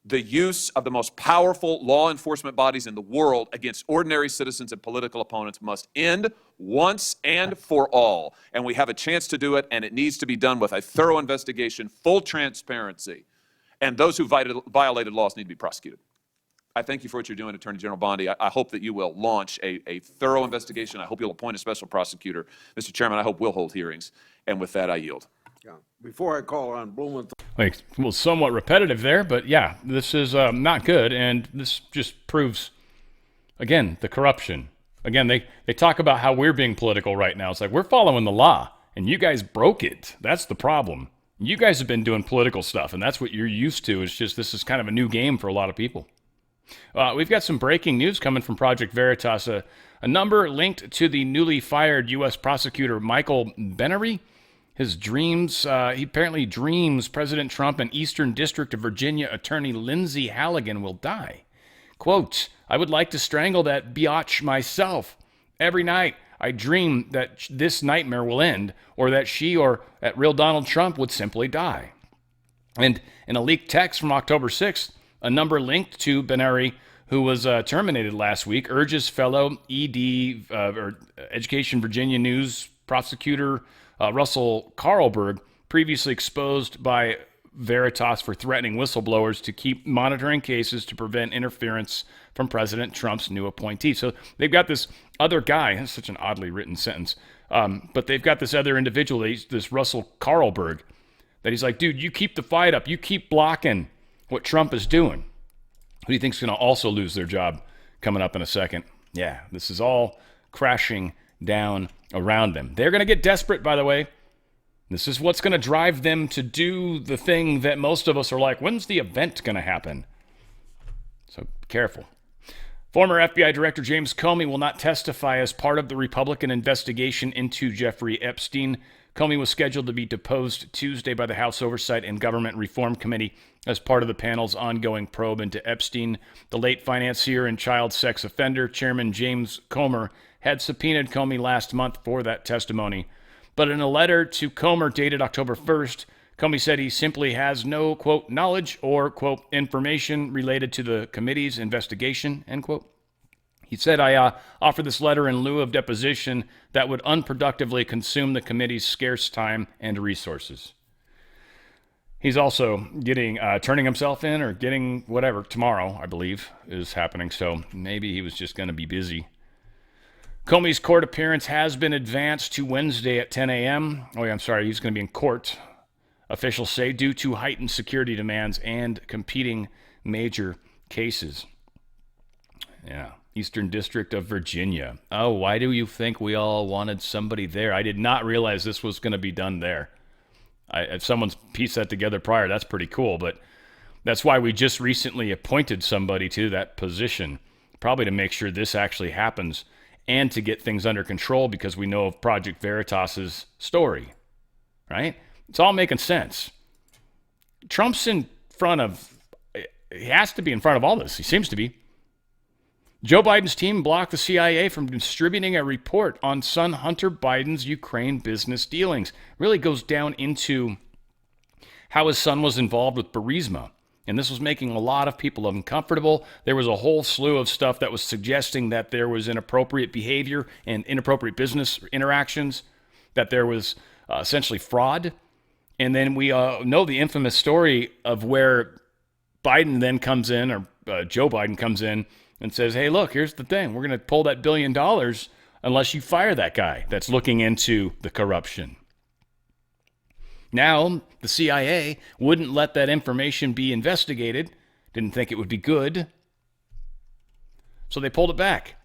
The use of the most powerful law enforcement bodies in the world against ordinary citizens and political opponents must end once and for all. And we have a chance to do it, and it needs to be done with a thorough investigation, full transparency. And those who violated laws need to be prosecuted. I thank you for what you're doing, Attorney General Bondi. I hope that you will launch a thorough investigation. I hope you'll appoint a special prosecutor. Mr. Chairman, I hope we'll hold hearings. And with that, I yield. Yeah. Before I call on Blumenthal. Well, somewhat repetitive there, but yeah, this is not good, and this just proves, again, the corruption. Again, they talk about how we're being political right now. It's like we're following the law, and you guys broke it. That's the problem. You guys have been doing political stuff, and that's what you're used to. It's just this is kind of a new game for a lot of people. We've got some breaking news coming from Project Veritas. A number linked to the newly fired U.S. prosecutor Michael Benery. His dreams, he apparently dreams President Trump and Eastern District of Virginia attorney Lindsay Halligan will die. Quote, I would like to strangle that biatch myself. Every night I dream that this nightmare will end, or that she or that real Donald Trump would simply die. And in a leaked text from October 6th, a number linked to Benery, who was terminated last week, urges fellow or Education Virginia News prosecutor Russell Carlberg, previously exposed by Veritas for threatening whistleblowers, to keep monitoring cases to prevent interference from President Trump's new appointee. So they've got this other guy. That's such an oddly written sentence. But they've got this other individual, this Russell Carlberg, that he's like, dude, you keep the fight up. You keep blocking what Trump is doing. Who do you think is going to also lose their job coming up in a second? Yeah, this is all crashing down around them. They're going to get desperate, by the way. This is what's going to drive them to do the thing that most of us are like, when's the event going to happen? So be careful. Former FBI Director James Comey will not testify as part of the Republican investigation into Jeffrey Epstein. Comey was scheduled to be deposed Tuesday by the House Oversight and Government Reform Committee as part of the panel's ongoing probe into Epstein. The late financier and child sex offender, Chairman James Comer, had subpoenaed Comey last month for that testimony. But in a letter to Comer dated October 1st, Comey said he simply has no, quote, knowledge or, quote, information related to the committee's investigation, end quote. He said, I offer this letter in lieu of deposition that would unproductively consume the committee's scarce time and resources. He's also turning himself in or getting whatever tomorrow, I believe, is happening. So maybe he was just going to be busy. Comey's court appearance has been advanced to Wednesday at 10 a.m. Oh, yeah, I'm sorry. He's going to be in court, officials say, due to heightened security demands and competing major cases. Yeah. Eastern District of Virginia. Oh, why do you think we all wanted somebody there? I did not realize this was going to be done there. If someone's pieced that together prior, that's pretty cool. But that's why we just recently appointed somebody to that position, probably to make sure this actually happens and to get things under control, because we know of Project Veritas's story, right? It's all making sense. Trump's in front of, he has to be in front of all this. He seems to be. Joe Biden's team blocked the CIA from distributing a report on son Hunter Biden's Ukraine business dealings. Really goes down into how his son was involved with Burisma. And this was making a lot of people uncomfortable. There was a whole slew of stuff that was suggesting that there was inappropriate behavior and inappropriate business interactions, that there was essentially fraud. And then we know the infamous story of where Biden then comes in, or Joe Biden comes in, and says, hey, look, here's the thing. We're going to pull that $1 billion unless you fire that guy that's looking into the corruption. Now, the CIA wouldn't let that information be investigated, didn't think it would be good, so they pulled it back.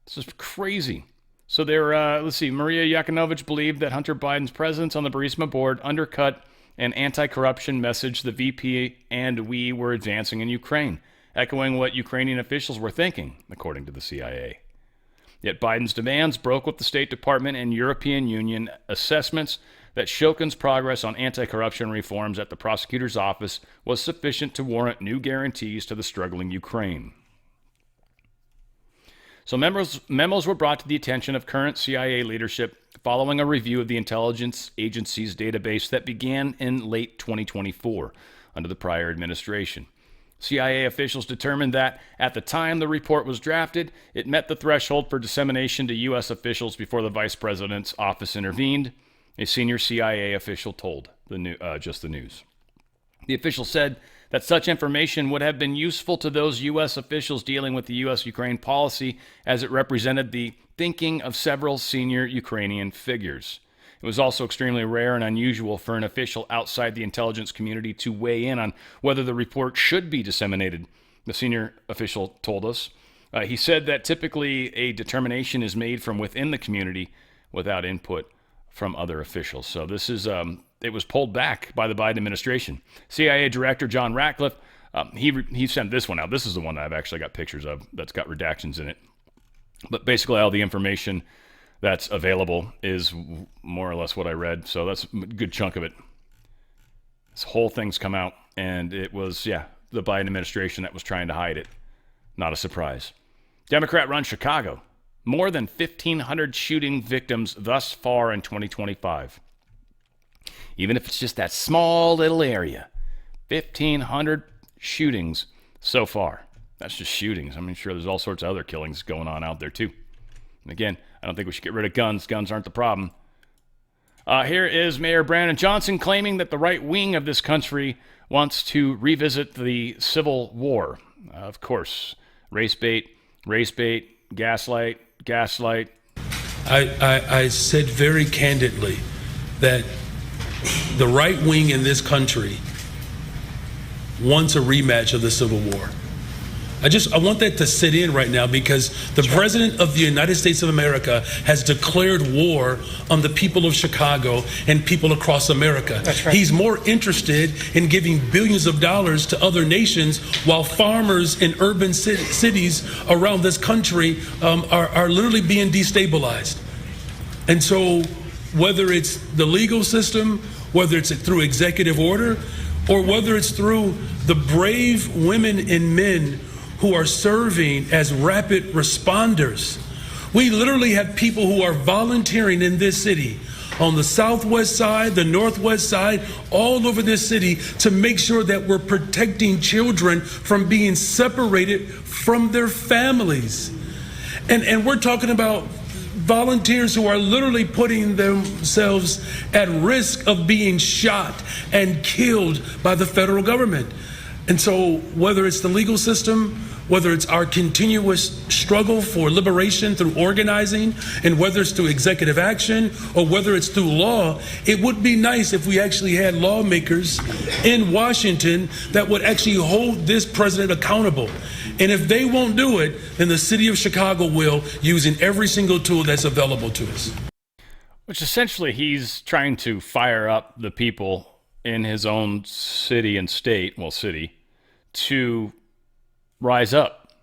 This is crazy. So let's see, Maria Yakinovich believed that Hunter Biden's presence on the Burisma board undercut an anti-corruption message the VP and we were advancing in Ukraine, echoing what Ukrainian officials were thinking, according to the CIA. Yet Biden's demands broke with the State Department and European Union assessments that Shokin's progress on anti-corruption reforms at the prosecutor's office was sufficient to warrant new guarantees to the struggling Ukraine. So memos were brought to the attention of current CIA leadership following a review of the intelligence agency's database that began in late 2024 under the prior administration. CIA officials determined that at the time the report was drafted, it met the threshold for dissemination to U.S. officials before the vice president's office intervened, a senior CIA official told Just the News. The official said that such information would have been useful to those U.S. officials dealing with the U.S.-Ukraine policy as it represented the thinking of several senior Ukrainian figures. It was also extremely rare and unusual for an official outside the intelligence community to weigh in on whether the report should be disseminated, the senior official told us. He said that typically a determination is made from within the community without input from other officials. So this is, it was pulled back by the Biden administration. CIA Director John Ratcliffe, he sent this one out. This is the one that I've actually got pictures of that's got redactions in it. But basically all the information that's available is more or less what I read. So that's a good chunk of it. This whole thing's come out, and it was, the Biden administration that was trying to hide it. Not a surprise. Democrat-run Chicago. More than 1,500 shooting victims thus far in 2025. Even if it's just that small little area. 1,500 shootings so far. That's just shootings. I'm sure there's all sorts of other killings going on out there too. And again, I don't think we should get rid of guns. Guns aren't the problem. Here is Mayor Brandon Johnson claiming that the right wing of this country wants to revisit the Civil War. Of course, race bait, gaslight. I said very candidly that the right wing in this country wants a rematch of the Civil War. I want that to sit in right now, because the President of the United States of America has declared war on the people of Chicago and people across America. That's right. He's more interested in giving billions of dollars to other nations, while farmers in urban cities around this country are literally being destabilized. And so whether it's the legal system, whether it's through executive order, or whether it's through the brave women and men who are serving as rapid responders. We literally have people who are volunteering in this city, on the southwest side, the northwest side, all over this city, to make sure that we're protecting children from being separated from their families. And we're talking about volunteers who are literally putting themselves at risk of being shot and killed by the federal government. And so whether it's the legal system, whether it's our continuous struggle for liberation through organizing, and whether it's through executive action, or whether it's through law, it would be nice if we actually had lawmakers in Washington that would actually hold this president accountable. And if they won't do it, then the city of Chicago will, using every single tool that's available to us. Which essentially he's trying to fire up the people in his own city and state, city, to rise up.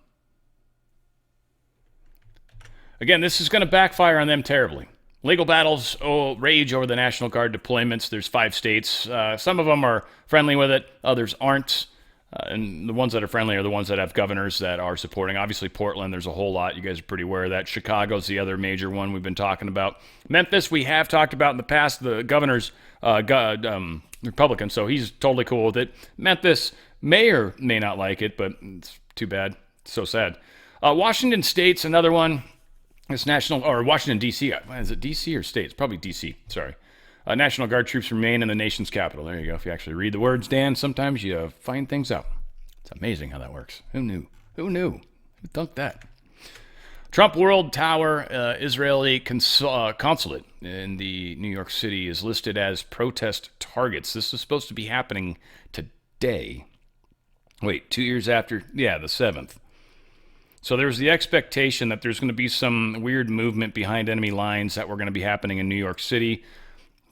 Again, this is going to backfire on them terribly. Legal battles rage over the National Guard deployments. There's 5 states. Some of them are friendly with it. Others aren't. And the ones that are friendly are the ones that have governors that are supporting. Obviously, Portland, there's a whole lot. You guys are pretty aware of that. Chicago's the other major one we've been talking about. Memphis, we have talked about in the past. The governor's Republican, so he's totally cool with it. Memphis may or may not like it, but it's too bad. It's so sad. Washington State's another one. It's Washington, D.C. Is it D.C. or state? It's probably D.C. Sorry. National Guard troops remain in the nation's capital. There you go. If you actually read the words, Dan, sometimes you find things out. It's amazing how that works. Who knew? Who thought that? Trump World Tower, Israeli consulate in the New York City is listed as protest targets. This is supposed to be happening today. Wait, 2 years after? Yeah, the 7th. So there's the expectation that there's going to be some weird movement behind enemy lines that were going to be happening in New York City.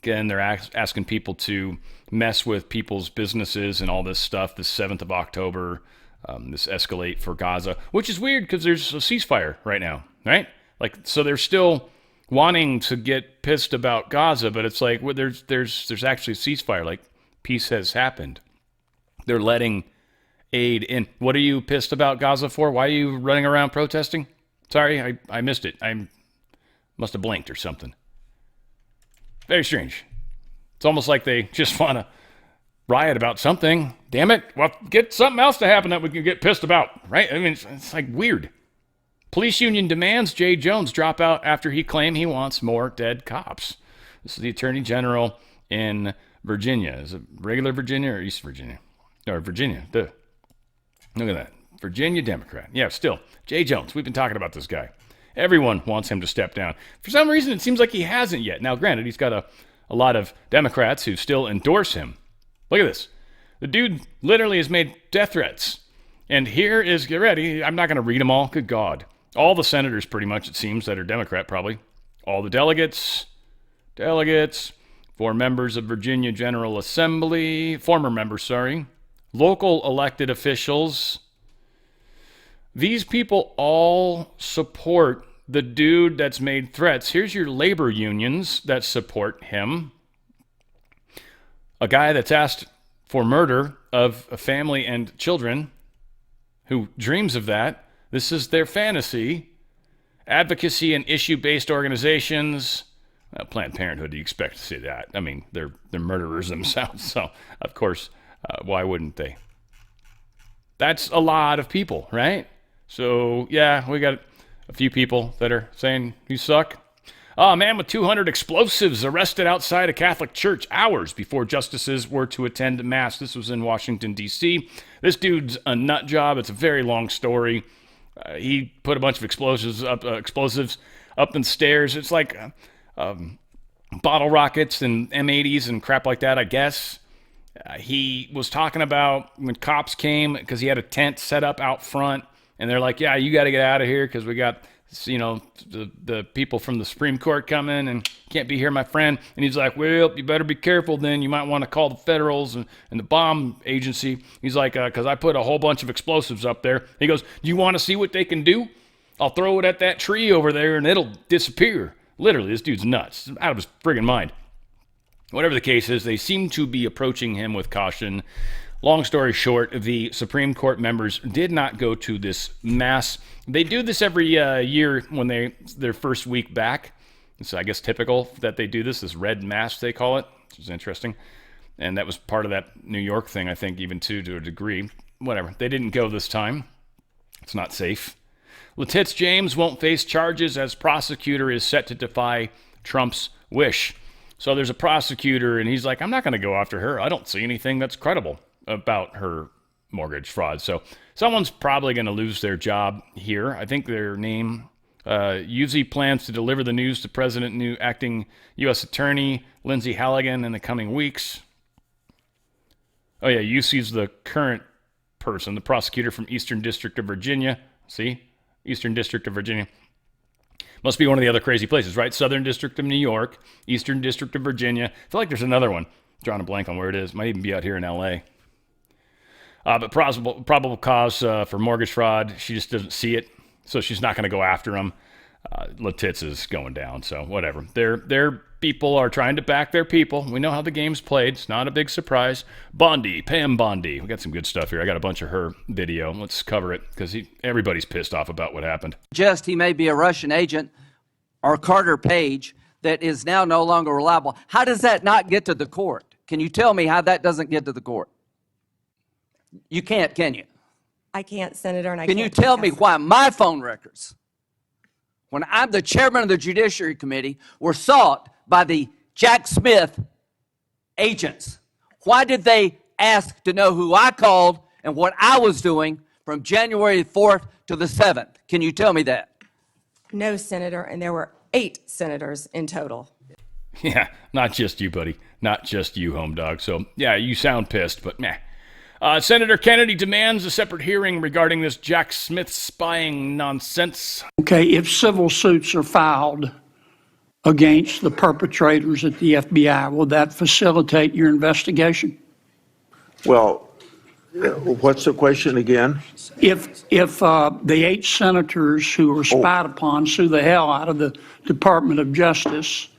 Again, they're asking people to mess with people's businesses and all this stuff. This 7th of October, this escalate for Gaza, which is weird because there's a ceasefire right now, right? So they're still wanting to get pissed about Gaza, but it's like, well, there's actually a ceasefire. Like, peace has happened. They're letting aid in. What are you pissed about Gaza for? Why are you running around protesting? Sorry, I missed it. I must have blinked or something. Very strange. It's almost like they just want to riot about something. Damn it. Well, get something else to happen that we can get pissed about, right? I mean, it's like weird. Police union demands Jay Jones drop out after he claimed he wants more dead cops. This is the Attorney General in Virginia. Is it regular Virginia or East Virginia? Or Virginia. Duh. Look at that. Virginia Democrat. Yeah, still. Jay Jones. We've been talking about this guy. Everyone wants him to step down. For some reason, it seems like he hasn't yet. Now, granted, he's got a lot of Democrats who still endorse him. Look at this. The dude literally has made death threats. And here is, get ready, I'm not going to read them all. Good God. All the senators, pretty much, it seems, that are Democrat, probably. All the delegates, 4 members of Virginia General Assembly, former members, sorry, local elected officials. These people all support the dude that's made threats. Here's your labor unions that support him. A guy that's asked for murder of a family and children who dreams of that. This is their fantasy. Advocacy and issue-based organizations. Planned Parenthood, you expect to see that. I mean, they're murderers themselves, so of course, why wouldn't they? That's a lot of people, right? So, yeah, we got a few people that are saying you suck. A man with 200 explosives arrested outside a Catholic church hours before justices were to attend Mass. This was in Washington, D.C. This dude's a nut job. It's a very long story. He put a bunch of explosives up in stairs. It's like bottle rockets and M80s and crap like that, I guess. He was talking about when cops came because he had a tent set up out front, and they're like, yeah, you got to get out of here because we got, you know, the people from the Supreme Court coming and can't be here, my friend. And he's like, well, you better be careful then. You might want to call the federals and the bomb agency. He's like, because I put a whole bunch of explosives up there. He goes, do you want to see what they can do? I'll throw it at that tree over there and it'll disappear. Literally, this dude's nuts. Out of his friggin' mind. Whatever the case is, they seem to be approaching him with caution. Long story short, the Supreme Court members did not go to this Mass. They do this every year when their first week back. It's, I guess, typical that they do this Red Mass, they call it, which is interesting. And that was part of that New York thing, I think, even to a degree. Whatever. They didn't go this time. It's not safe. Letitz James won't face charges as prosecutor is set to defy Trump's wish. So there's a prosecutor, and he's like, I'm not going to go after her. I don't see anything that's credible about her mortgage fraud. So someone's probably going to lose their job here. I think their name, UZ plans to deliver the news to President, new acting U.S. Attorney Lindsay Halligan in the coming weeks. Oh yeah, UC's the current person, the prosecutor from Eastern District of Virginia. See? Eastern District of Virginia. Must be one of the other crazy places, right? Southern District of New York, Eastern District of Virginia. I feel like there's another one. Drawing a blank on where it is. Might even be out here in L.A. But probable cause for mortgage fraud. She just doesn't see it, so she's not going to go after him. Letitz is going down, so whatever. Their people are trying to back their people. We know how the game's played. It's not a big surprise. Bondi, Pam Bondi. We got some good stuff here. I got a bunch of her video. Let's cover it because everybody's pissed off about what happened. Just he may be a Russian agent or Carter Page that is now no longer reliable. How does that not get to the court? Can you tell me how that doesn't get to the court? You can't, can you? I can't, Senator, and I Can can't you tell me discuss why my phone records, when I'm the chairman of the Judiciary Committee, were sought by the Jack Smith agents? Why did they ask to know who I called and what I was doing from January 4th to the 7th? Can you tell me that? No, Senator, and there were 8 senators in total. Yeah, not just you, buddy. Not just you, home dog. So, yeah, you sound pissed, but meh. Senator Kennedy demands a separate hearing regarding this Jack Smith spying nonsense. Okay, if civil suits are filed against the perpetrators at the FBI, will that facilitate your investigation? Well, What's the question again? If the 8 senators who were spied upon sue the hell out of the Department of Justice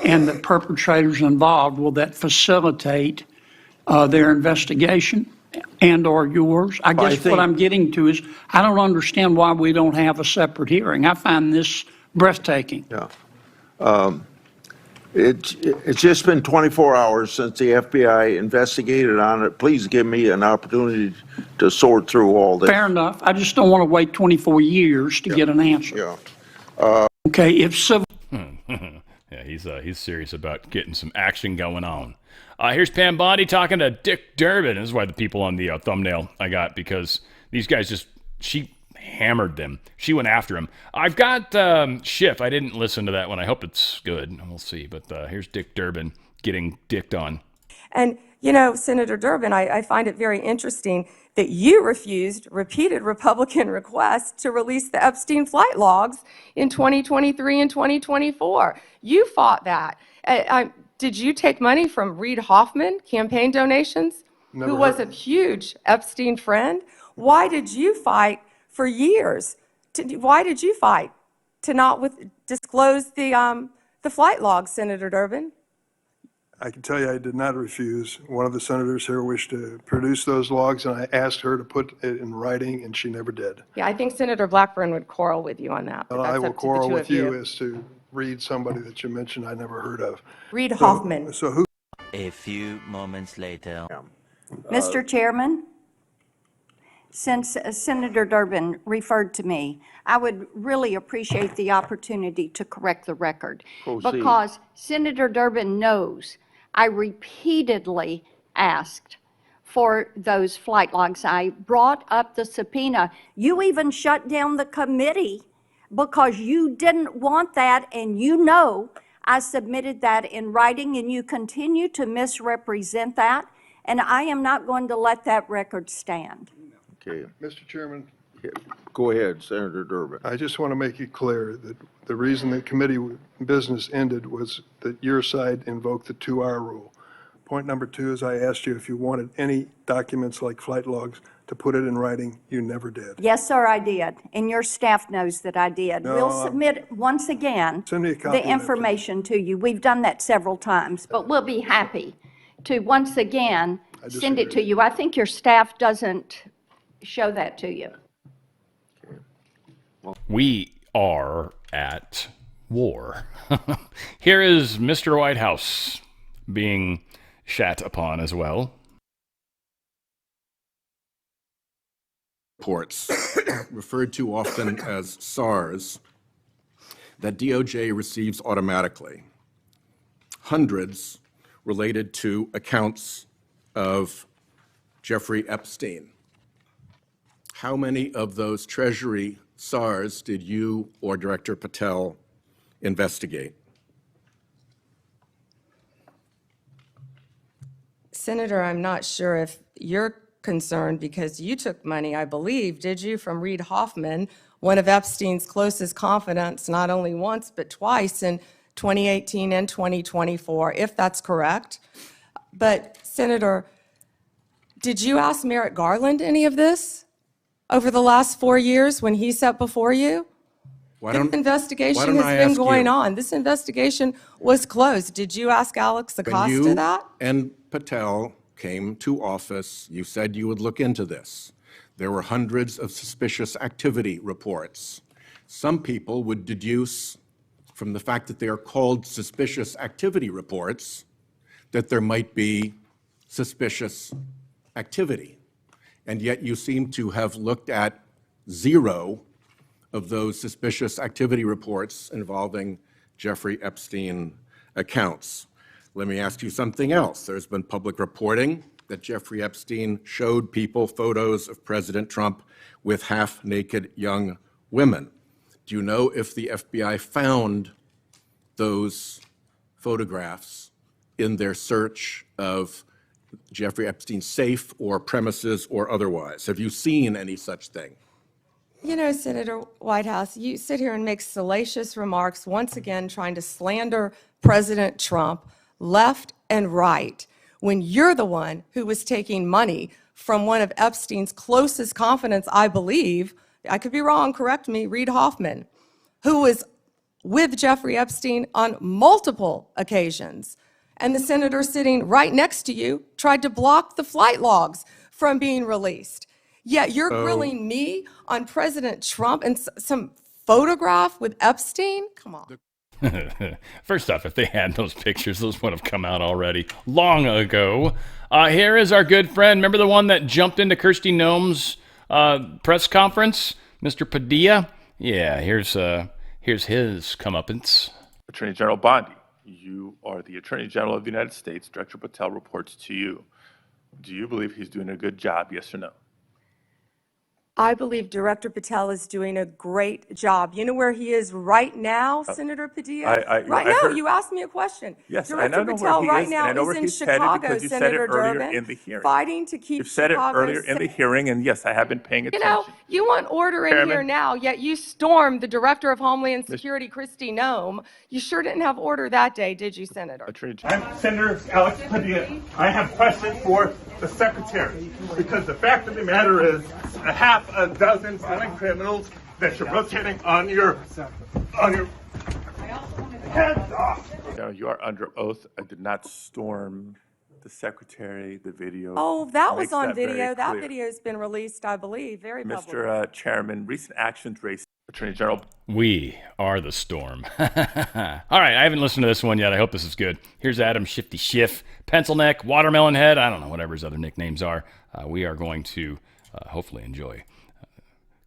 and the perpetrators involved, will that facilitate their investigation and or yours? I guess what I'm getting to is I don't understand why we don't have a separate hearing. I find this breathtaking. Yeah. It's just been 24 hours since the FBI investigated on it. Please give me an opportunity to sort through all this. Fair enough. I just don't want to wait 24 years to get an answer. Yeah. Okay, if civil... Yeah, he's serious about getting some action going on. Here's Pam Bondi talking to Dick Durbin. This is why the people on the thumbnail I got, because these guys she hammered them. She went after him. I've got Schiff. I didn't listen to that one. I hope it's good. We'll see. But here's Dick Durbin getting dicked on. And, you know, Senator Durbin, I find it very interesting that you refused repeated Republican requests to release the Epstein flight logs in 2023 and 2024. You fought that. Did you take money from Reid Hoffman, campaign donations, who was a huge Epstein friend? Why did you fight for years? Why did you fight to not disclose the flight logs, Senator Durbin? I can tell you I did not refuse. One of the senators here wished to produce those logs, and I asked her to put it in writing, and she never did. Yeah, I think Senator Blackburn would quarrel with you on that. And I will quarrel with you as to Reid, somebody that you mentioned I never heard of. Reid Hoffman. So who? A few moments later. Mr. Chairman, since Senator Durbin referred to me, I would really appreciate the opportunity to correct the record. Proceed. Because Senator Durbin knows I repeatedly asked for those flight logs. I brought up the subpoena. You even shut down the committee because you didn't want that, and you know I submitted that in writing, and you continue to misrepresent that, and I am not going to let that record stand. Okay. Mr. Chairman, Go ahead, Senator Durbin. I just want to make it clear that the reason the committee business ended was that your side invoked the 2-hour rule. Point number 2 is I asked you if you wanted any documents like flight logs to put it in writing. You never did. Yes, sir, I did, and your staff knows that I did. No, We'll submit, once again, Send me a copy of the that, information to you. We've done that several times, but we'll be happy to, once again, send it to you. I think your staff doesn't show that to you. We are at war. Here is Mr. White House being shat upon as well. Reports, referred to often as SARS, that DOJ receives automatically. Hundreds related to accounts of Jeffrey Epstein. How many of those Treasury SARS did you or Director Patel investigate? Senator, I'm not sure if you're concerned because you took money, I believe, did you, from Reid Hoffman, one of Epstein's closest confidants, not only once but twice in 2018 and 2024, if that's correct. But, Senator, did you ask Merrick Garland any of this over the last 4 years when he sat before you? This investigation has been going on. This investigation was closed. Did you ask Alex Acosta that? And Patel came to office, you said you would look into this. There were hundreds of suspicious activity reports. Some people would deduce from the fact that they are called suspicious activity reports that there might be suspicious activity. And yet you seem to have looked at 0 of those suspicious activity reports involving Jeffrey Epstein accounts. Let me ask you something else. There's been public reporting that Jeffrey Epstein showed people photos of President Trump with half-naked young women. Do you know if the FBI found those photographs in their search of Jeffrey Epstein's safe or premises or otherwise? Have you seen any such thing? You know, Senator Whitehouse, you sit here and make salacious remarks, once again trying to slander President Trump left and right, when you're the one who was taking money from one of Epstein's closest confidants, I believe, I could be wrong, correct me, Reid Hoffman, who was with Jeffrey Epstein on multiple occasions. And the senator sitting right next to you tried to block the flight logs from being released. Yet you're grilling me on President Trump and some photograph with Epstein? Come on. First off, if they had those pictures, those would have come out already long ago. Here is our good friend. Remember the one that jumped into Kirsty Noem's press conference? Mr. Padilla? Yeah, here's his comeuppance. Attorney General Bondi, you are the Attorney General of the United States. Director Patel reports to you. Do you believe he's doing a good job, yes or no? I believe Director Patel is doing a great job. You know where he is right now, Senator Padilla? Right now, you asked me a question. Yes, Director I know Patel where he right is, now and I know where is in he's headed Chicago, because you said Senator it earlier Durbin, in the hearing. fighting to keep You've said Chicago it earlier in the hearing, and yes, I have been paying attention. You know, you want order in Chairman. here now, yet you stormed the Director of Homeland Security, Kristi Noem. You sure didn't have order that day, did you, Senator? I'm Senator Alex Padilla. I have questions for the Secretary, because the fact of the matter is a half a dozen violent criminals that you're rotating on your heads off. No, you are under oath. I did not storm the Secretary, the video. Oh, that was makes on that very video. That clear. video's been released, I believe, very public. Mr. Chairman, recent actions raised Attorney General. We are the storm. All right, I haven't listened to this one yet. I hope this is good. Here's Adam Shifty Schiff, Pencil Neck, Watermelon Head. I don't know, whatever his other nicknames are. We are going to hopefully enjoy.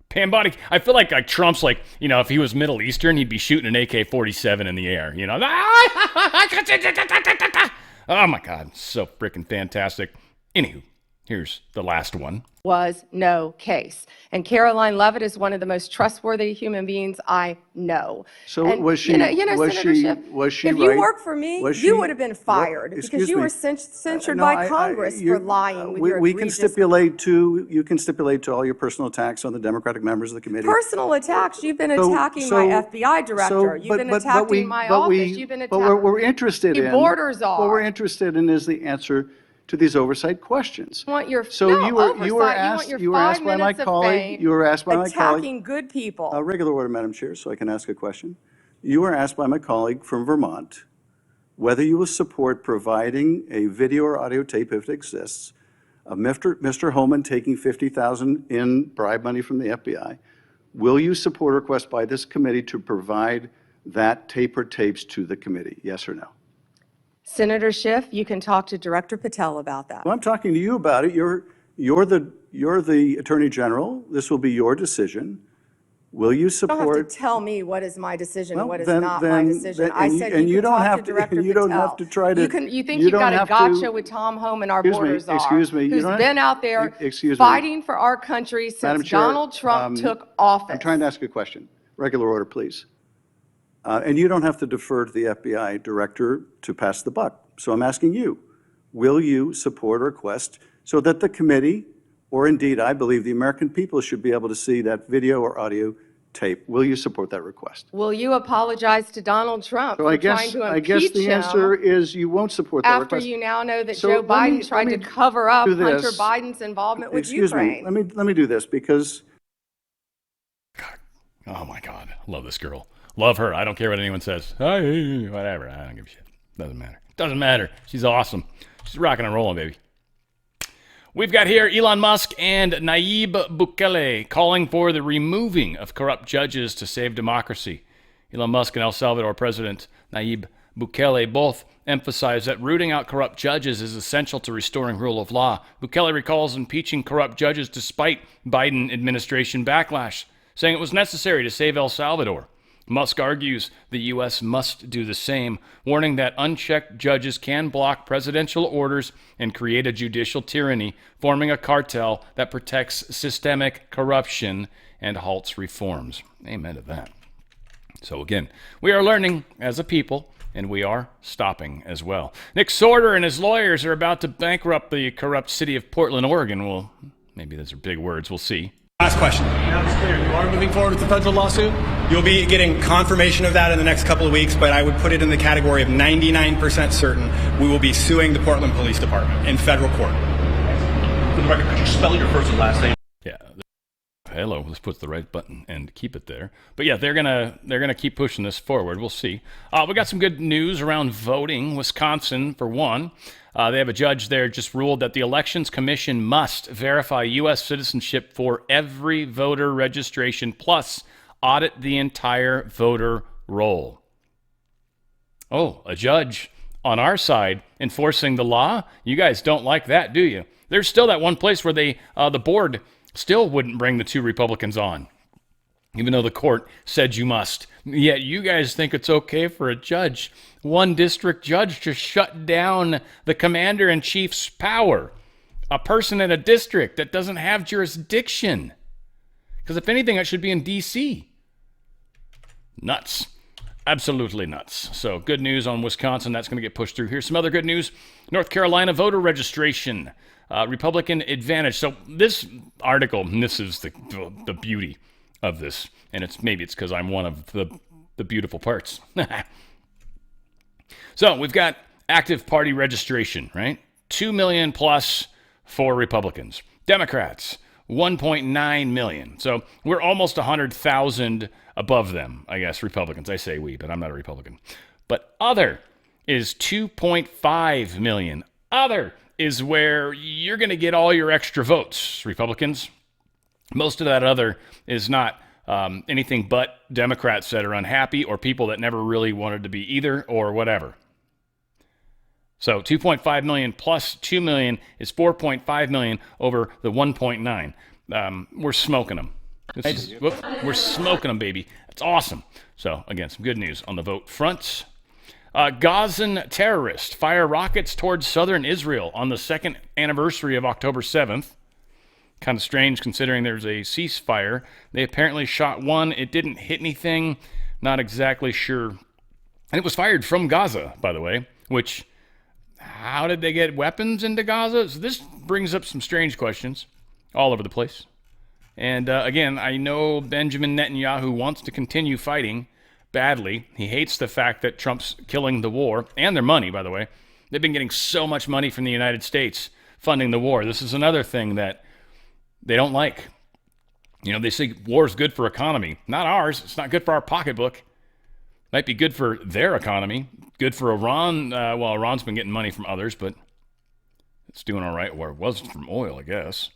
Pam Body, I feel like Trump's like, you know, if he was Middle Eastern, he'd be shooting an AK-47 in the air, you know. Oh my God, so freaking fantastic. Anywho, here's the last one. Was no case. And Caroline Leavitt is one of the most trustworthy human beings I know. So and, was she? You know, was Senator she? Schiff, Was she if right? you worked for me, you would have been fired because you were censured by Congress for lying with your we can egregious stipulate to. You can stipulate to all your personal attacks on the Democratic members of the committee. personal attacks. You've been attacking my FBI director. You've been attacking my office. You've been attacking. But what we're interested in. Borders are. What we're interested in is the answer to these oversight questions. You want your you were asked by my colleague. You were asked by my colleague. Attacking good people. Regular order, Madam Chair, so I can ask a question. You were asked by my colleague from Vermont whether you will support providing a video or audio tape, if it exists, of Mr. Holman taking $50,000 in bribe money from the FBI. Will you support a request by this committee to provide that tape or tapes to the committee? Yes or no? Senator Schiff, you can talk to Director Patel about that. Well, I'm talking to you about it. You're the Attorney General. This will be your decision. Will you You support? don't have to tell me what is my decision and what is then- not then- my decision. then- I and said you- and you you can don't talk have to to- Director and you don't Patel. have to try to- You think you you've don't got a have to- gotcha with Tom Home and our Excuse me, borders are, excuse me, you who's don't- been out there excuse me. fighting for our country Madam since Chair, Donald Trump took office. I'm trying to ask a question. Regular order, please. And you don't have to defer to the FBI director to pass the buck. So I'm asking you, will you support a request so that the committee, or indeed I believe the American people, should be able to see that video or audio tape? Will you support that request? Will you apologize to Donald Trump So for I trying guess, to I guess impeach the him answer is you won't support that after request. you now know that So Joe let Biden me- tried let to me cover up do Hunter this. Biden's involvement with Excuse Ukraine? me. Let me do this because Oh my God, love this girl. Love her. I don't care what anyone says. Hey, whatever. I don't give a shit. Doesn't matter. Doesn't matter. She's awesome. She's rocking and rolling, baby. We've got here Elon Musk and Nayib Bukele calling for the removing of corrupt judges to save democracy. Elon Musk and El Salvador President Nayib Bukele both emphasize that rooting out corrupt judges is essential to restoring rule of law. Bukele recalls impeaching corrupt judges despite Biden administration backlash, saying it was necessary to save El Salvador. Musk argues the U.S. must do the same, warning that unchecked judges can block presidential orders and create a judicial tyranny, forming a cartel that protects systemic corruption and halts reforms. Amen to that. So again, we are learning as a people, and we are stopping as well. Nick Sorter and his lawyers are about to bankrupt the corrupt city of Portland, Oregon. Well, maybe those are big words. We'll see. Last question. Now it's clear. You are moving forward with the federal lawsuit? You'll be getting confirmation of that in the next couple of weeks, but I would put it in the category of 99% certain we will be suing the Portland Police Department in federal court. For the record, could you spell your first and last name? Yeah. Hello, let's put the right button and keep it there. But yeah, they're gonna keep pushing this forward. We'll see. We got some good news around voting. Wisconsin, for one, they have a judge there just ruled that the Elections Commission must verify U.S. citizenship for every voter registration, plus audit the entire voter roll. Oh, a judge on our side enforcing the law? You guys don't like that, do you? There's still that one place where the board still wouldn't bring the 2 Republicans on, even though the court said you must. Yet you guys think it's okay for a judge, one district judge, to shut down the commander-in-chief's power, a person in a district that doesn't have jurisdiction. Because if anything, that should be in D.C. Nuts. Absolutely nuts. So good news on Wisconsin. That's going to get pushed through. Here's some other good news. North Carolina voter registration. Republican advantage. So this article, and this is the beauty of this, and maybe it's because I'm one of the beautiful parts. So we've got active party registration, right? 2 million plus for Republicans. Democrats, 1.9 million. So we're almost 100,000 above them, I guess, Republicans. I say we, but I'm not a Republican. But other is 2.5 million. Other is where you're going to get all your extra votes, Republicans. Most of that other is not anything but Democrats that are unhappy or people that never really wanted to be either or whatever. So 2.5 million plus 2 million is 4.5 million over the 1.9. We're smoking them. We're smoking them, baby. That's awesome. So, again, some good news on the vote front. Gazan terrorists fire rockets towards southern Israel on the 2nd anniversary of October 7th. Kind of strange considering there's a ceasefire. They apparently shot one. It didn't hit anything. Not exactly sure. And it was fired from Gaza, by the way, which, how did they get weapons into Gaza? So this brings up some strange questions all over the place. And again, I know Benjamin Netanyahu wants to continue fighting badly. He hates the fact that Trump's killing the war, and their money, by the way. They've been getting so much money from the United States funding the war. This is another thing that they don't like. You know, they say war is good for economy. Not ours. It's not good for our pocketbook. Might be good for their economy. Good for Iran. Well, Iran's been getting money from others, but it's doing all right where it was from oil, I guess.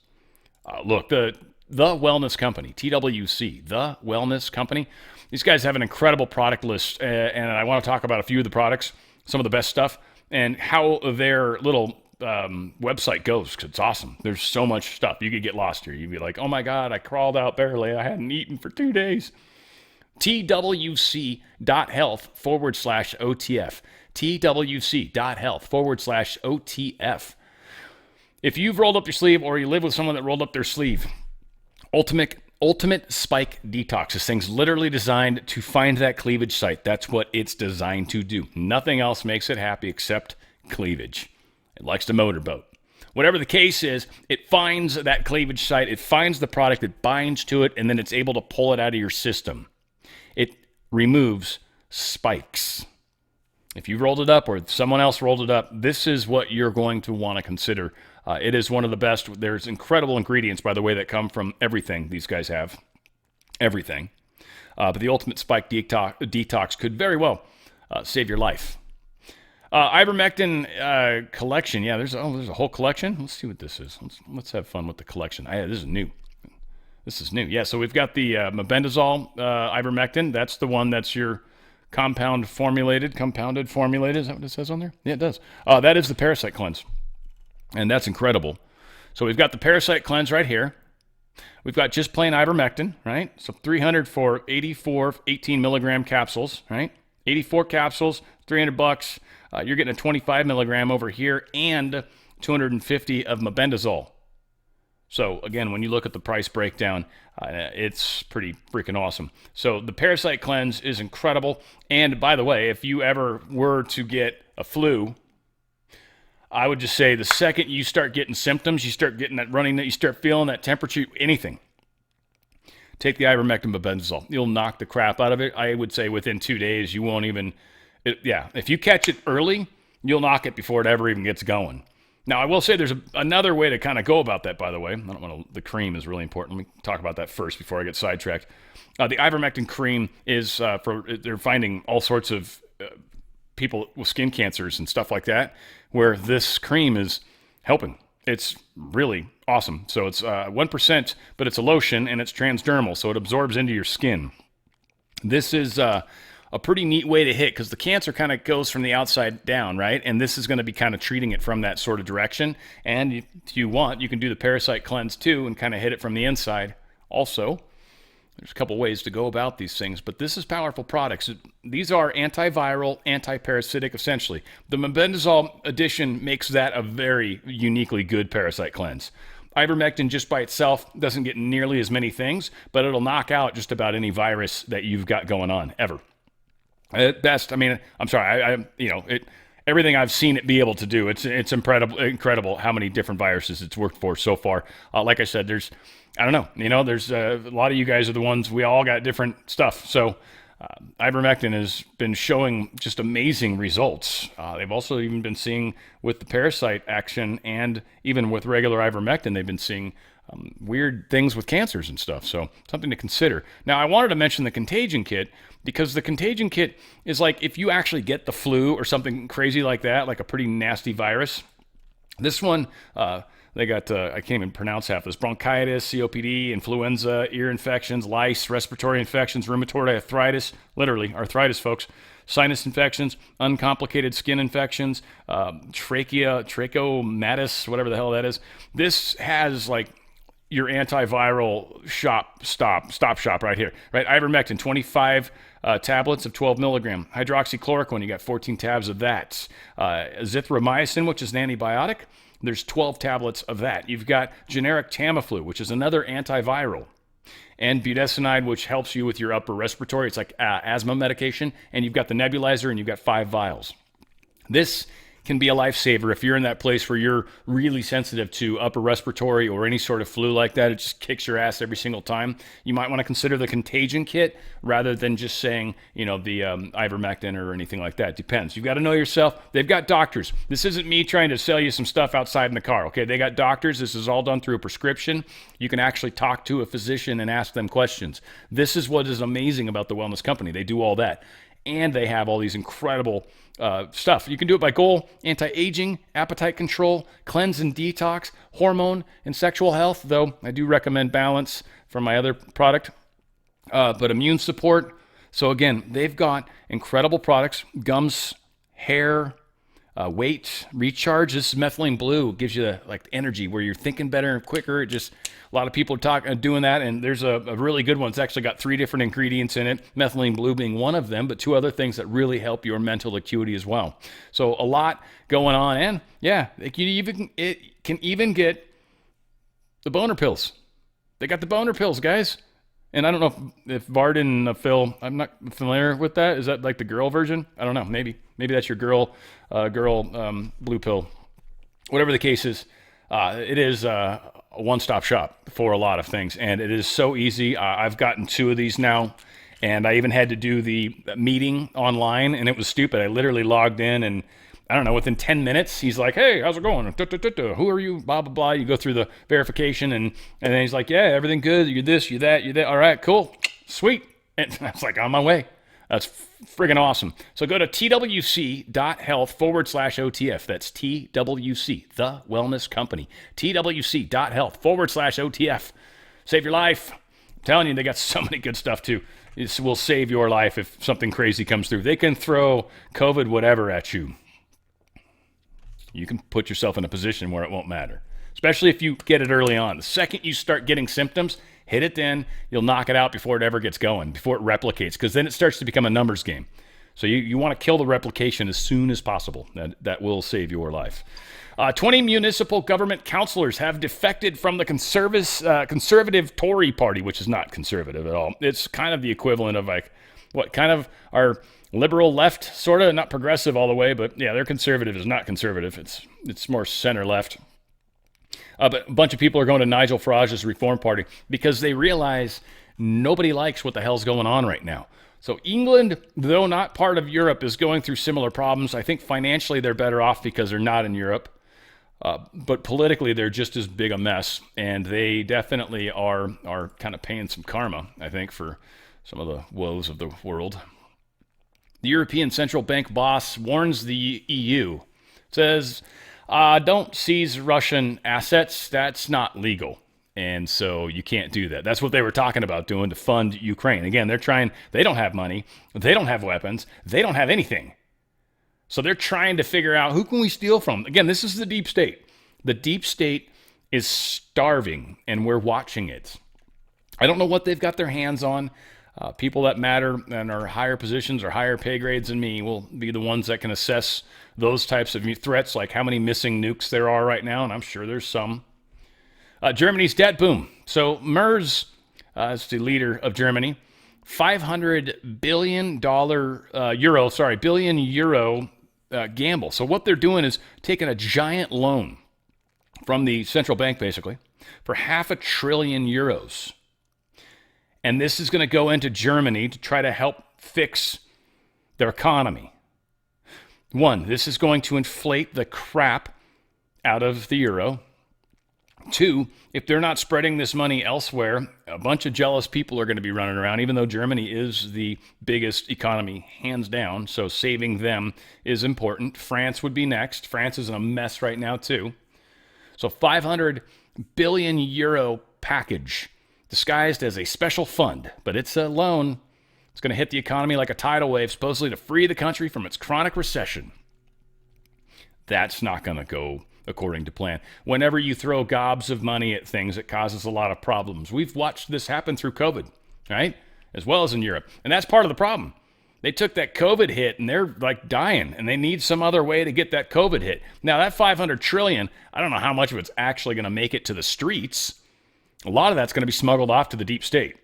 Look, the Wellness Company, TWC, the Wellness Company. These guys have an incredible product list, and I want to talk about a few of the products, some of the best stuff, and how their little website goes, because it's awesome. There's so much stuff. You could get lost here. You'd be like, oh my God, I crawled out barely. I hadn't eaten for 2 days. TWC.health/OTF. TWC.health/OTF. If you've rolled up your sleeve or you live with someone that rolled up their sleeve, Ultimate Spike Detox. This thing's literally designed to find that cleavage site. That's what it's designed to do. Nothing else makes it happy except cleavage. It likes to motorboat. Whatever the case is, it finds that cleavage site. It finds the product, it binds to it, and then it's able to pull it out of your system. It removes spikes. If you rolled it up or someone else rolled it up, this is what you're going to want to consider. It is one of the best. There's incredible ingredients, by the way, that come from everything these guys have. Everything. But the Ultimate Spike Detox could very well save your life. Ivermectin collection. Yeah, there's a whole collection. Let's see what this is. Let's have fun with the collection. This is new. This is new. Yeah, so we've got the mebendazole ivermectin. That's the one that's your compounded formulated. Is that what it says on there? Yeah, it does. That is the parasite cleanse. And that's incredible. So we've got the parasite cleanse right here. We've got just plain ivermectin, right? So 300 for 84 18 milligram capsules, right? 84 capsules, $300. You're getting a 25 milligram over here and 250 of mebendazole. So again, when you look at the price breakdown, it's pretty freaking awesome. So the parasite cleanse is incredible. And by the way, if you ever were to get a flu, I would just say the second you start getting symptoms, you start getting that running, you start feeling that temperature, anything, take the ivermectin mebendazole. You'll knock the crap out of it. I would say within 2 days, you won't even, if you catch it early, you'll knock it before it ever even gets going. Now, I will say there's another way to kind of go about that, by the way. I don't want to, the cream is really important. Let me talk about that first before I get sidetracked. The ivermectin cream is they're finding all sorts of people with skin cancers and stuff like that, where this cream is helping. It's really awesome. So it's 1%, but it's a lotion and it's transdermal, so it absorbs into your skin. This is a pretty neat way to hit because the cancer kind of goes from the outside down, right? And this is going to be kind of treating it from that sort of direction. And if you want, you can do the parasite cleanse too and kind of hit it from the inside also. There's a couple ways to go about these things, but this is powerful products. These are antiviral, anti-parasitic, essentially. The mebendazole addition makes that a very uniquely good parasite cleanse. Ivermectin just by itself doesn't get nearly as many things, but it'll knock out just about any virus that you've got going on ever. At best, I mean, I'm sorry, everything I've seen it be able to do, it's incredible how many different viruses it's worked for so far. Like I said, there's a lot of you guys are the ones, we all got different stuff. So ivermectin has been showing just amazing results. They've also even been seeing with the parasite action and even with regular ivermectin, they've been seeing weird things with cancers and stuff. So something to consider. Now, I wanted to mention the contagion kit because the contagion kit is like if you actually get the flu or something crazy like that, like a pretty nasty virus. This one, they got, I can't even pronounce half this, bronchitis, COPD, influenza, ear infections, lice, respiratory infections, rheumatoid arthritis, literally arthritis, folks, sinus infections, uncomplicated skin infections, trachomatis, whatever the hell that is. This has like your antiviral stop shop right here, right? Ivermectin, 25 tablets of 12 milligram. Hydroxychloroquine, you got 14 tabs of that. Azithromycin, which is an antibiotic. There's 12 tablets of that. You've got generic Tamiflu, which is another antiviral, and budesonide, which helps you with your upper respiratory. It's like asthma medication. And you've got the nebulizer, and you've got 5 vials. This can be a lifesaver if you're in that place where you're really sensitive to upper respiratory or any sort of flu like that. It just kicks your ass every single time. You might want to consider the contagion kit rather than just saying, the ivermectin or anything like that. Depends. You've got to know yourself. They've got doctors. This isn't me trying to sell you some stuff outside in the car, okay? They got doctors. This is all done through a prescription. You can actually talk to a physician and ask them questions. This is what is amazing about the wellness company. They do all that. And they have all these incredible stuff. You can do it by goal, anti-aging, appetite control, cleanse and detox, hormone and sexual health, though I do recommend balance from my other product, but immune support. So again, they've got incredible products, gums, hair, weight, recharge. This is methylene blue. It gives you the energy where you're thinking better and quicker. It just, a lot of people are doing that, and there's a really good one. It's actually got 3 different ingredients in it, methylene blue being one of them, but 2 other things that really help your mental acuity as well. So a lot going on, and yeah, it can even get the boner pills. They got the boner pills, guys. And I don't know if Vardenafil, I'm not familiar with that. Is that like the girl version? I don't know. Maybe that's your girl blue pill. Whatever the case is, it is a one-stop shop for a lot of things, and it is so easy. I've gotten 2 of these now, and I even had to do the meeting online, and it was stupid. I literally logged in, and I don't know, within 10 minutes, he's like, hey, how's it going? Who are you? Blah, blah, blah. You go through the verification, and then he's like, yeah, everything good. You're this, you're that, you're that. All right, cool. Sweet. And I was like, on my way. That's friggin' awesome. So go to twc.health/OTF. That's TWC, the wellness company. twc.health/OTF. Save your life. I'm telling you, they got so many good stuff too. This will save your life if something crazy comes through. They can throw COVID whatever at you. You can put yourself in a position where it won't matter, especially if you get it early on. The second you start getting symptoms, hit it then. You'll knock it out before it ever gets going, before it replicates, because then it starts to become a numbers game. So you want to kill the replication as soon as possible. That will save your life. 20 municipal government councilors have defected from the conservative Tory party, which is not conservative at all. It's kind of the equivalent of kind of our liberal left, sort of, not progressive all the way, but yeah, they're conservative is not conservative. It's more center left. But a bunch of people are going to Nigel Farage's Reform Party because they realize nobody likes what the hell's going on right now. So England, though not part of Europe, is going through similar problems. I think financially they're better off because they're not in Europe. But politically, they're just as big a mess, and they definitely are kind of paying some karma, I think, for some of the woes of the world. The European Central Bank boss warns the EU, says, don't seize Russian assets. That's not legal. And so you can't do that. That's what they were talking about doing to fund Ukraine. Again, they don't have money. They don't have weapons. They don't have anything. So they're trying to figure out, who can we steal from? Again, this is the deep state. The deep state is starving, and we're watching it. I don't know what they've got their hands on. People that matter and are higher positions or higher pay grades than me will be the ones that can assess those types of threats, like how many missing nukes there are right now, and I'm sure there's some. Germany's debt boom. So Merz is the leader of Germany. $500 billion billion euro gamble. So what they're doing is taking a giant loan from the central bank, basically, for €500 billion. And this is going to go into Germany to try to help fix their economy. One, this is going to inflate the crap out of the euro. Two, if they're not spreading this money elsewhere, a bunch of jealous people are going to be running around, even though Germany is the biggest economy, hands down. So saving them is important. France would be next. France is in a mess right now, too. So €500 billion package disguised as a special fund, but it's a loan. It's going to hit the economy like a tidal wave, supposedly to free the country from its chronic recession. That's not going to go according to plan. Whenever you throw gobs of money at things, it causes a lot of problems. We've watched this happen through COVID, right? As well as in Europe. And that's part of the problem. They took that COVID hit and they're like dying, and they need some other way to get that COVID hit. Now that $500 trillion, I don't know how much of it's actually going to make it to the streets. A lot of that's going to be smuggled off to the deep state.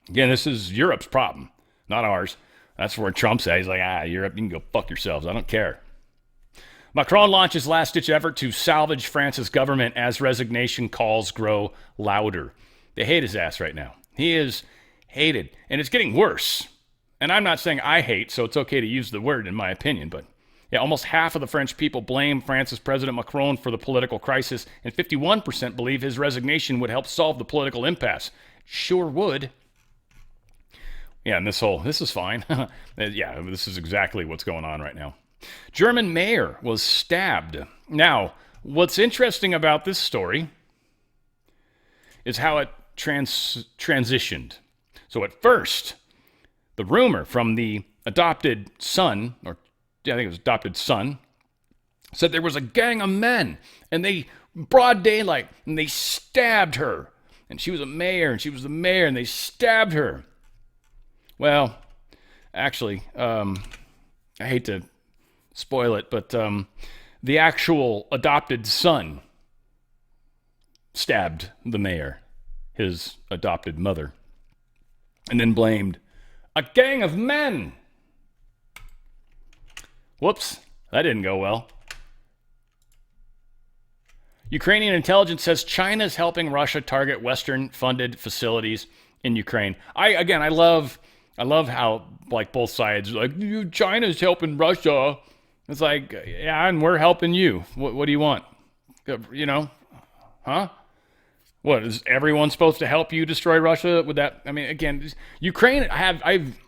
Again, this is Europe's problem, not ours. That's where Trump's at. He's like, Europe, you can go fuck yourselves. I don't care. Macron launches last-ditch effort to salvage France's government as resignation calls grow louder. They hate his ass right now. He is hated, and it's getting worse. And I'm not saying I hate, so it's okay to use the word in my opinion, but yeah, almost half of the French people blame France's President Macron for the political crisis, and 51% believe his resignation would help solve the political impasse. Sure would. Yeah, and this is fine. Yeah, this is exactly what's going on right now. German mayor was stabbed. Now, what's interesting about this story is how it transitioned. So at first, the rumor from the adopted son, or I think it was adopted son, said there was a gang of men, and they, broad daylight, and they stabbed her. And she was a mayor, and she was the mayor, and they stabbed her. Well, actually, I hate to spoil it, but the actual adopted son stabbed the mayor, his adopted mother, and then blamed a gang of men. Whoops, that didn't go well. Ukrainian intelligence says China is helping Russia target Western-funded facilities in Ukraine. I love how like both sides are like, China's helping Russia. It's like, yeah, and we're helping you. What do you want? You know, huh? What, is everyone supposed to help you destroy Russia with that? I mean, again, Ukraine, I've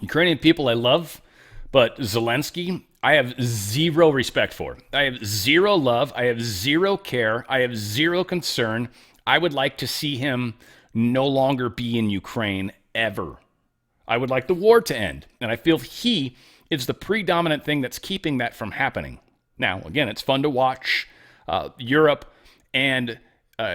Ukrainian people I love, but Zelensky, I have zero respect for. I have zero love. I have zero care. I have zero concern. I would like to see him no longer be in Ukraine ever. I would like the war to end. And I feel he is the predominant thing that's keeping that from happening. Now, again, it's fun to watch Europe and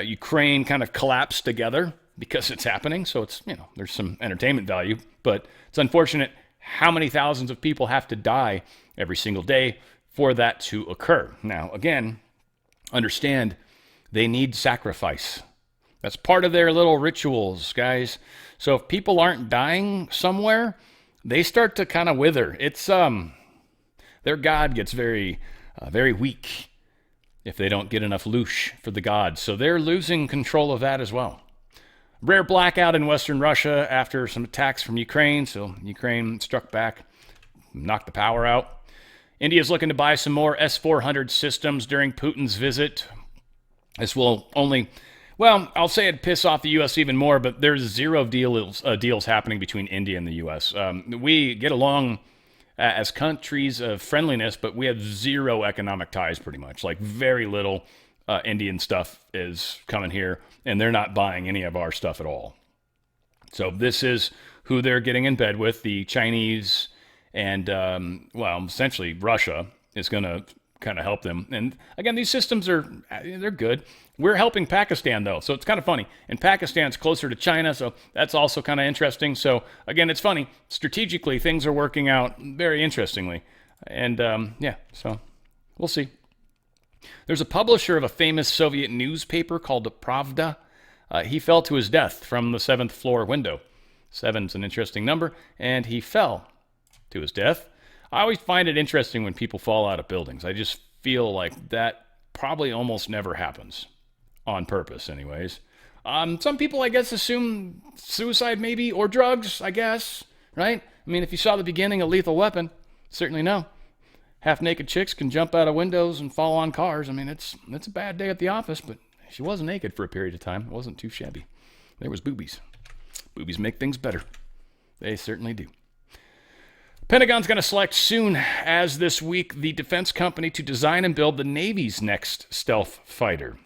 Ukraine kind of collapse together because it's happening. So it's, there's some entertainment value, but it's unfortunate how many thousands of people have to die every single day for that to occur. Now, again, understand they need sacrifice. That's part of their little rituals, guys. So if people aren't dying somewhere, they start to kind of wither. It's their god gets very weak if they don't get enough loosh for the gods. So they're losing control of that as well. Rare blackout in western Russia after some attacks from Ukraine. So Ukraine struck back, knocked the power out. India's looking to buy some more S-400 systems during Putin's visit. This will only, well, I'll say it'd piss off the U.S. even more, but there's zero deals happening between India and the U.S. We get along as countries of friendliness, but we have zero economic ties pretty much. Like very little Indian stuff is coming here, and they're not buying any of our stuff at all. So this is who they're getting in bed with, the Chinese and, well, essentially Russia is going to kind of help them. And again, these systems they're good. We're helping Pakistan, though, so it's kind of funny. And Pakistan's closer to China, so that's also kind of interesting. So again, it's funny. Strategically, things are working out very interestingly. And yeah, so we'll see. There's a publisher of a famous Soviet newspaper called Pravda. He fell to his death from the 7th floor window. 7's an interesting number, and he fell to his death. I always find it interesting when people fall out of buildings. I just feel like that probably almost never happens. On purpose, anyways. Some people, I guess, assume suicide maybe, or drugs, I guess, right? I mean, if you saw the beginning of Lethal Weapon, certainly no. Half-naked chicks can jump out of windows and fall on cars. I mean, it's a bad day at the office, but she was naked for a period of time. It wasn't too shabby. There was boobies. Boobies make things better. They certainly do. Pentagon's going to select soon as this week the defense company to design and build the Navy's next stealth fighter.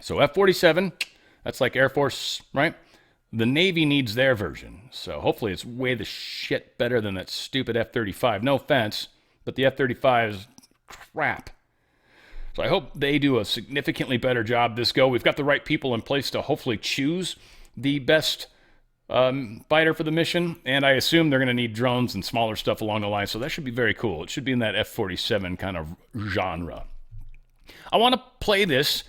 So F-47, that's like Air Force, right? The Navy needs their version. So hopefully it's way the shit better than that stupid F-35. No offense, but the F-35 is crap. So I hope they do a significantly better job this go. We've got the right people in place to hopefully choose the best fighter for the mission, and I assume they're going to need drones and smaller stuff along the line, so that should be very cool. It should be in that F-47 kind of genre. I want to play this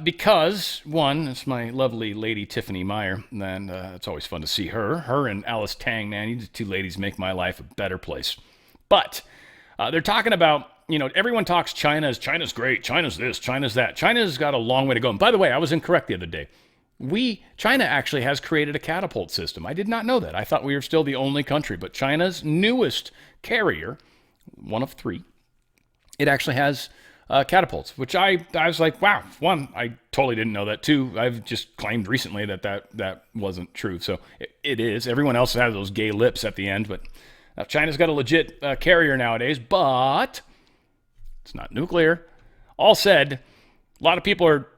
because, one, it's my lovely lady Tiffany Meyer, and it's always fun to see her. Her and Alice Tang, man, you two ladies make my life a better place. But they're talking about, you know, everyone talks China's great, China's this, China's that. China's got a long way to go. And by the way, I was incorrect the other day. China actually has created a catapult system. I did not know that. I thought we were still the only country, but China's newest carrier, one of 3, it actually has catapults, which I was like, wow, 1, I totally didn't know that. 2, I've just claimed recently that wasn't true. So it is. Everyone else has those gay lips at the end, but China's got a legit carrier nowadays, but it's not nuclear. All said, a lot of people are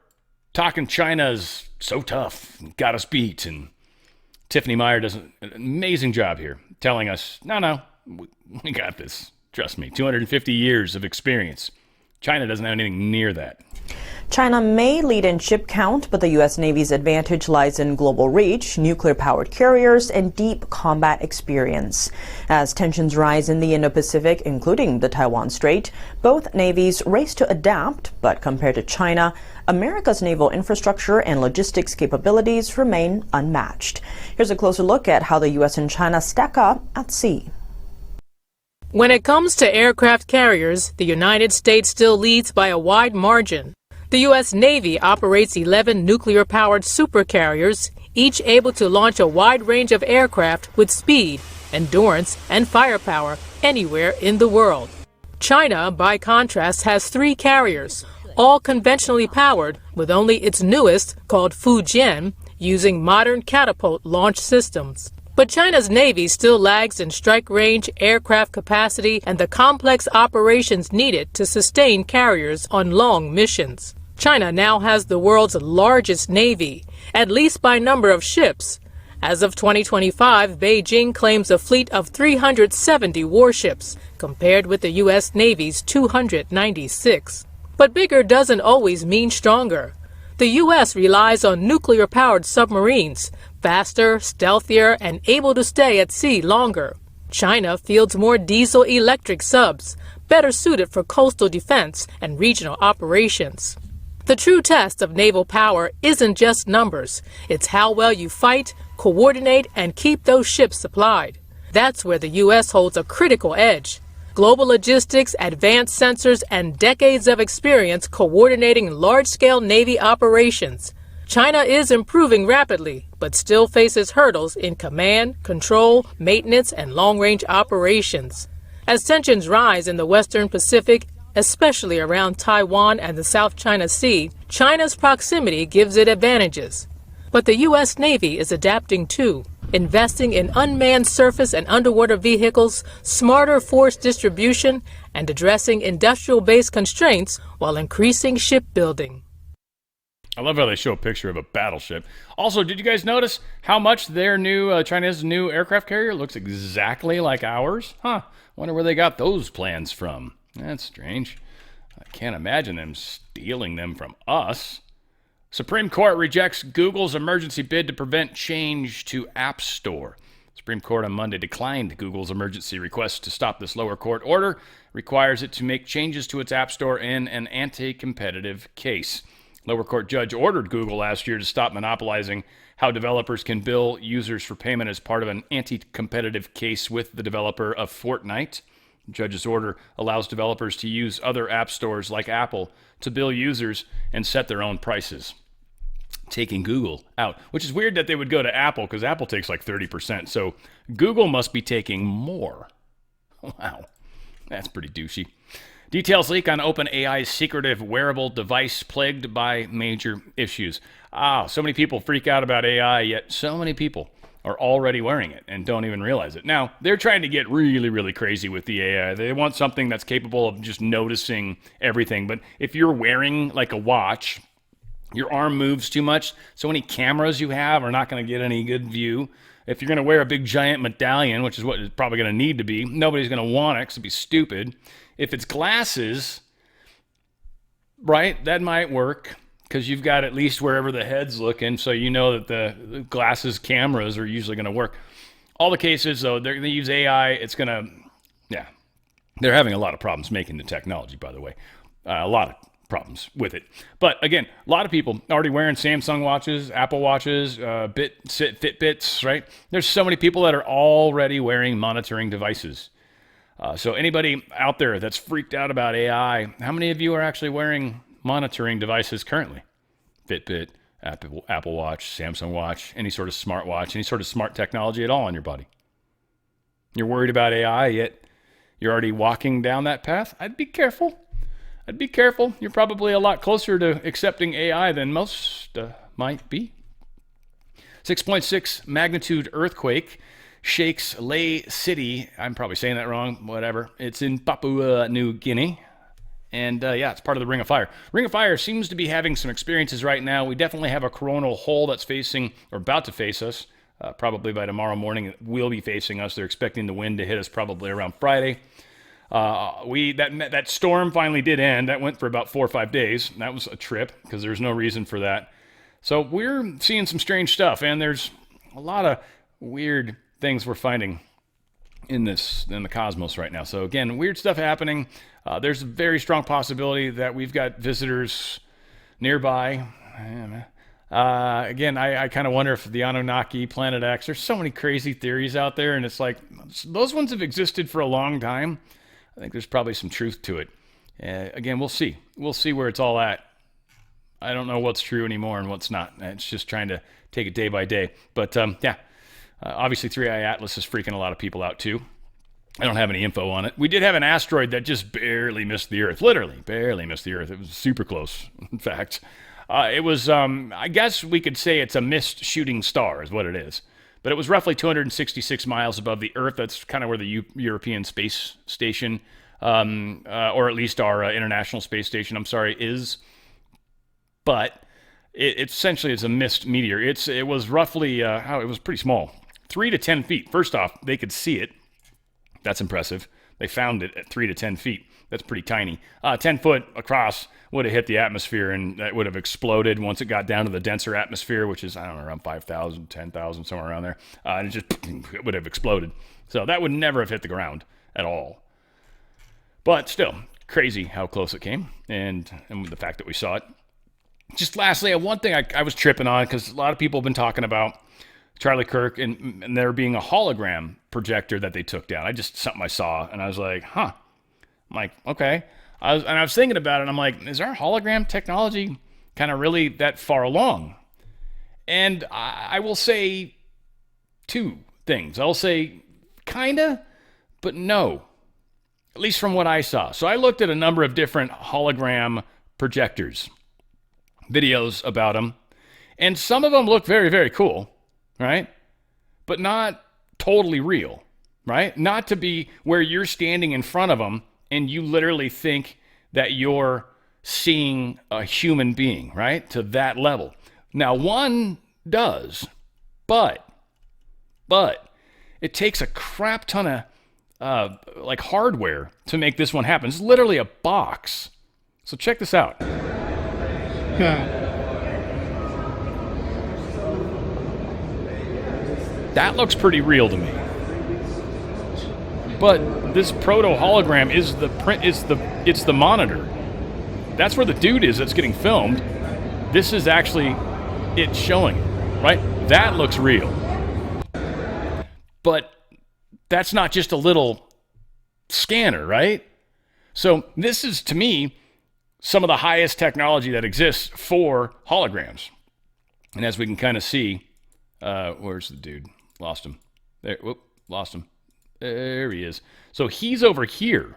talking China's so tough, got us beat, and Tiffany Meyer does an amazing job here telling us, no, we got this. Trust me, 250 years of experience. China doesn't have anything near that. China may lead in ship count, but the U.S. Navy's advantage lies in global reach, nuclear-powered carriers, and deep combat experience. As tensions rise in the Indo-Pacific, including the Taiwan Strait, both navies race to adapt, but compared to China, America's naval infrastructure and logistics capabilities remain unmatched. Here's a closer look at how the U.S. and China stack up at sea. When it comes to aircraft carriers, the United States still leads by a wide margin. The U.S. Navy operates 11 nuclear-powered supercarriers, each able to launch a wide range of aircraft with speed, endurance, and firepower anywhere in the world. China, by contrast, has 3 carriers, all conventionally powered, with only its newest, called Fujian, using modern catapult launch systems. But China's Navy still lags in strike range, aircraft capacity, and the complex operations needed to sustain carriers on long missions. China now has the world's largest Navy, at least by number of ships. As of 2025, Beijing claims a fleet of 370 warships, compared with the U.S. Navy's 296. But bigger doesn't always mean stronger. The U.S. relies on nuclear-powered submarines, faster, stealthier, and able to stay at sea longer. China fields more diesel-electric subs, better suited for coastal defense and regional operations. The true test of naval power isn't just numbers. It's how well you fight, coordinate, and keep those ships supplied. That's where the U.S. holds a critical edge. Global logistics, advanced sensors, and decades of experience coordinating large-scale Navy operations. China is improving rapidly, but still faces hurdles in command, control, maintenance, and long-range operations. As tensions rise in the Western Pacific, especially around Taiwan and the South China Sea, China's proximity gives it advantages. But the U.S. Navy is adapting too, investing in unmanned surface and underwater vehicles, smarter force distribution, and addressing industrial base constraints while increasing shipbuilding. I love how they show a picture of a battleship. Also, did you guys notice how much their new China's new aircraft carrier looks exactly like ours? Huh. Wonder where they got those plans from. That's strange. I can't imagine them stealing them from us. Supreme Court rejects Google's emergency bid to prevent change to App Store. Supreme Court on Monday declined Google's emergency request to stop this lower court order. Requires it to make changes to its App Store in an anti-competitive case. Lower court judge ordered Google last year to stop monopolizing how developers can bill users for payment as part of an anti-competitive case with the developer of Fortnite. The judge's order allows developers to use other app stores like Apple to bill users and set their own prices, taking Google out, which is weird that they would go to Apple because Apple takes like 30%. So Google must be taking more. Wow, that's pretty douchey. Details leak on OpenAI's secretive wearable device plagued by major issues. So many people freak out about AI, yet so many people are already wearing it and don't even realize it. Now, they're trying to get really, really crazy with the AI. They want something that's capable of just noticing everything. But if you're wearing like a watch, your arm moves too much, so any cameras you have are not going to get any good view. If you're going to wear a big giant medallion, which is what it's probably going to need to be, nobody's going to want it because it'd be stupid. If it's glasses, right, that might work because you've got at least wherever the head's looking, so you know that the glasses cameras are usually going to work. All the cases, though, they're going to use AI. It's going to, yeah, they're having a lot of problems making the technology, by the way. A lot of problems with it. But again, a lot of people already wearing Samsung watches, Apple watches, Fitbits, right? There's so many people that are already wearing monitoring devices. So anybody out there that's freaked out about AI, how many of you are actually wearing monitoring devices currently? Fitbit, Apple Watch, Samsung Watch, any sort of smart watch, any sort of smart technology at all on your body. You're worried about AI, yet you're already walking down that path? I'd be careful. You're probably a lot closer to accepting AI than most might be. 6.6 magnitude earthquake shakes Ley City. I'm probably saying that wrong, whatever. It's in Papua New Guinea. And yeah, it's part of the Ring of Fire. Ring of Fire seems to be having some experiences right now. We definitely have a coronal hole that's facing, or about to face us. Probably by tomorrow morning, it will be facing us. They're expecting the wind to hit us probably around Friday. That storm finally did end. That went for about 4 or 5 days. That was a trip because there's no reason for that. So we're seeing some strange stuff, and there's a lot of weird things we're finding in the cosmos right now. So again, weird stuff happening. There's a very strong possibility that we've got visitors nearby. Again, I kind of wonder if the Anunnaki, Planet X, there's so many crazy theories out there, and it's like those ones have existed for a long time. I think there's probably some truth to it. Again, we'll see. We'll see where it's all at. I don't know what's true anymore and what's not. It's just trying to take it day by day. But yeah, obviously 3i Atlas is freaking a lot of people out too. I don't have any info on it. We did have an asteroid that just barely missed the Earth. Literally, barely missed the Earth. It was super close, in fact. It was, I guess we could say it's a missed shooting star is what it is. But it was roughly 266 miles above the Earth. That's kind of where the European Space Station, or at least our International Space Station, is. But it essentially is a missed meteor. It was roughly, it was pretty small. 3 to 10 feet. First off, they could see it. That's impressive. They found it at 3 to 10 feet. That's pretty tiny. 10 foot across would have hit the atmosphere, and that would have exploded once it got down to the denser atmosphere, which is, I don't know, around 5,000, 10,000, somewhere around there. And it would have exploded. So that would never have hit the ground at all. But still, crazy how close it came, and the fact that we saw it. Just lastly, one thing I was tripping on, because a lot of people have been talking about Charlie Kirk and there being a hologram projector that they took down. Something I saw, and I was like, huh. I'm like, okay. I was thinking about it, and I'm like, is our hologram technology kind of really that far along? And I will say two things. I'll say kinda, but no. at least from what I saw. So I looked at a number of different hologram projectors, videos about them, and some of them look very, very cool, right? But not totally real, right? Not to be where you're standing in front of them and you literally think that you're seeing a human being, right? To that level. Now, one does, but it takes a crap ton of like hardware to make this one happen. It's literally a box. So check this out. That looks pretty real to me. But this proto hologram is the print, it's the monitor. That's where the dude is that's getting filmed. This is actually it showing it, right? That looks real. But that's not just a little scanner, right? So this is, to me, some of the highest technology that exists for holograms. And as we can kind of see, where's the dude? Lost him. There, whoop, lost him. There he is. So he's over here.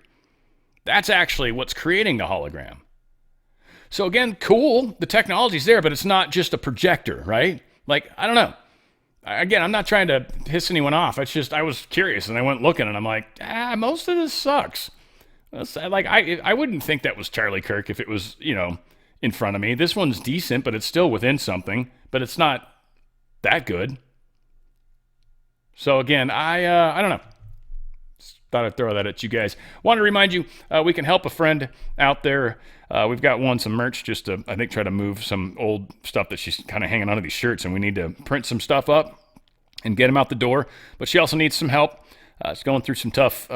That's actually what's creating the hologram. So again, cool. The technology's there, but it's not just a projector, right? Like, I don't know. Again, I'm not trying to piss anyone off. It's just I was curious and I went looking and I'm like, most of this sucks. Like I wouldn't think that was Charlie Kirk if it was, in front of me. This one's decent, but it's still within something, but it's not that good. So again, I don't know. Just thought I'd throw that at you guys. Want to remind you, we can help a friend out there. We've got some merch just to, I think, try to move some old stuff that she's kind of hanging onto these shirts, and we need to print some stuff up and get them out the door. But she also needs some help. She's going through some tough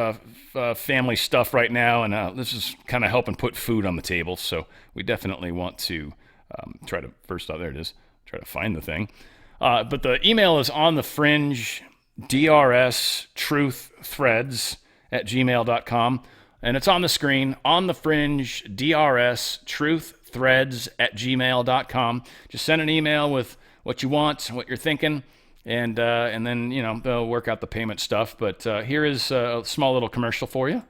family stuff right now, and this is kind of helping put food on the table. So we definitely want to try to, first off, there it is, try to find the thing. But the email is on the Fringe, drstruththreads@gmail.com. And it's on the screen, on the Fringe, drstruththreads@gmail.com. Just send an email with what you want, what you're thinking, and then, they'll work out the payment stuff. But here is a small little commercial for you.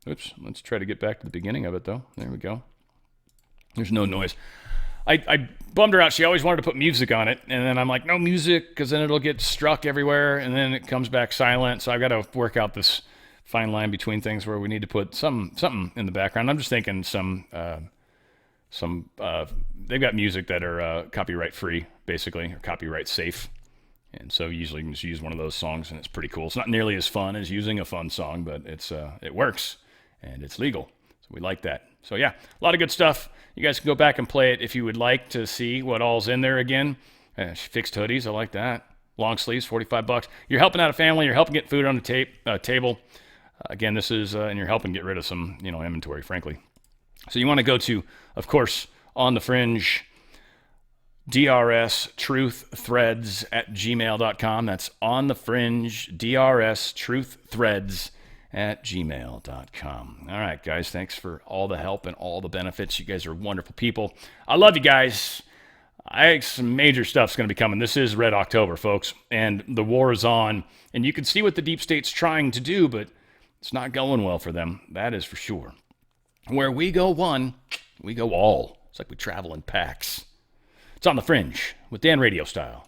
Oops, let's try to get back to the beginning of it, though. There we go. There's no noise. I bummed her out. She always wanted to put music on it, and then I'm like, no music, because then it'll get struck everywhere, and then it comes back silent. So I've got to work out this fine line between things where we need to put something in the background. I'm just thinking they've got music that are copyright free, basically, or copyright safe. And so usually you can just use one of those songs, and it's pretty cool. It's not nearly as fun as using a fun song, but it works, and it's legal. So we like that. So yeah, a lot of good stuff. You guys can go back and play it if you would like to see what all's in there again. Fixed hoodies, I like that. Long sleeves, $45. You're helping out a family. You're helping get food on the table. Again, this is, and you're helping get rid of some, inventory, frankly. So you want to go to, of course, on the Fringe, drstruththreads@gmail.com. That's on the Fringe, drstruththreads@gmail.com. All right, guys, thanks for all the help and all the benefits. You guys are wonderful people. I love you guys. Some major stuff's going to be coming. This is Red October, folks, and the war is on. And you can see what the deep state's trying to do, but it's not going well for them. That is for sure. Where we go one, we go all. It's like we travel in packs. It's on the Fringe with Dan RadioStyle.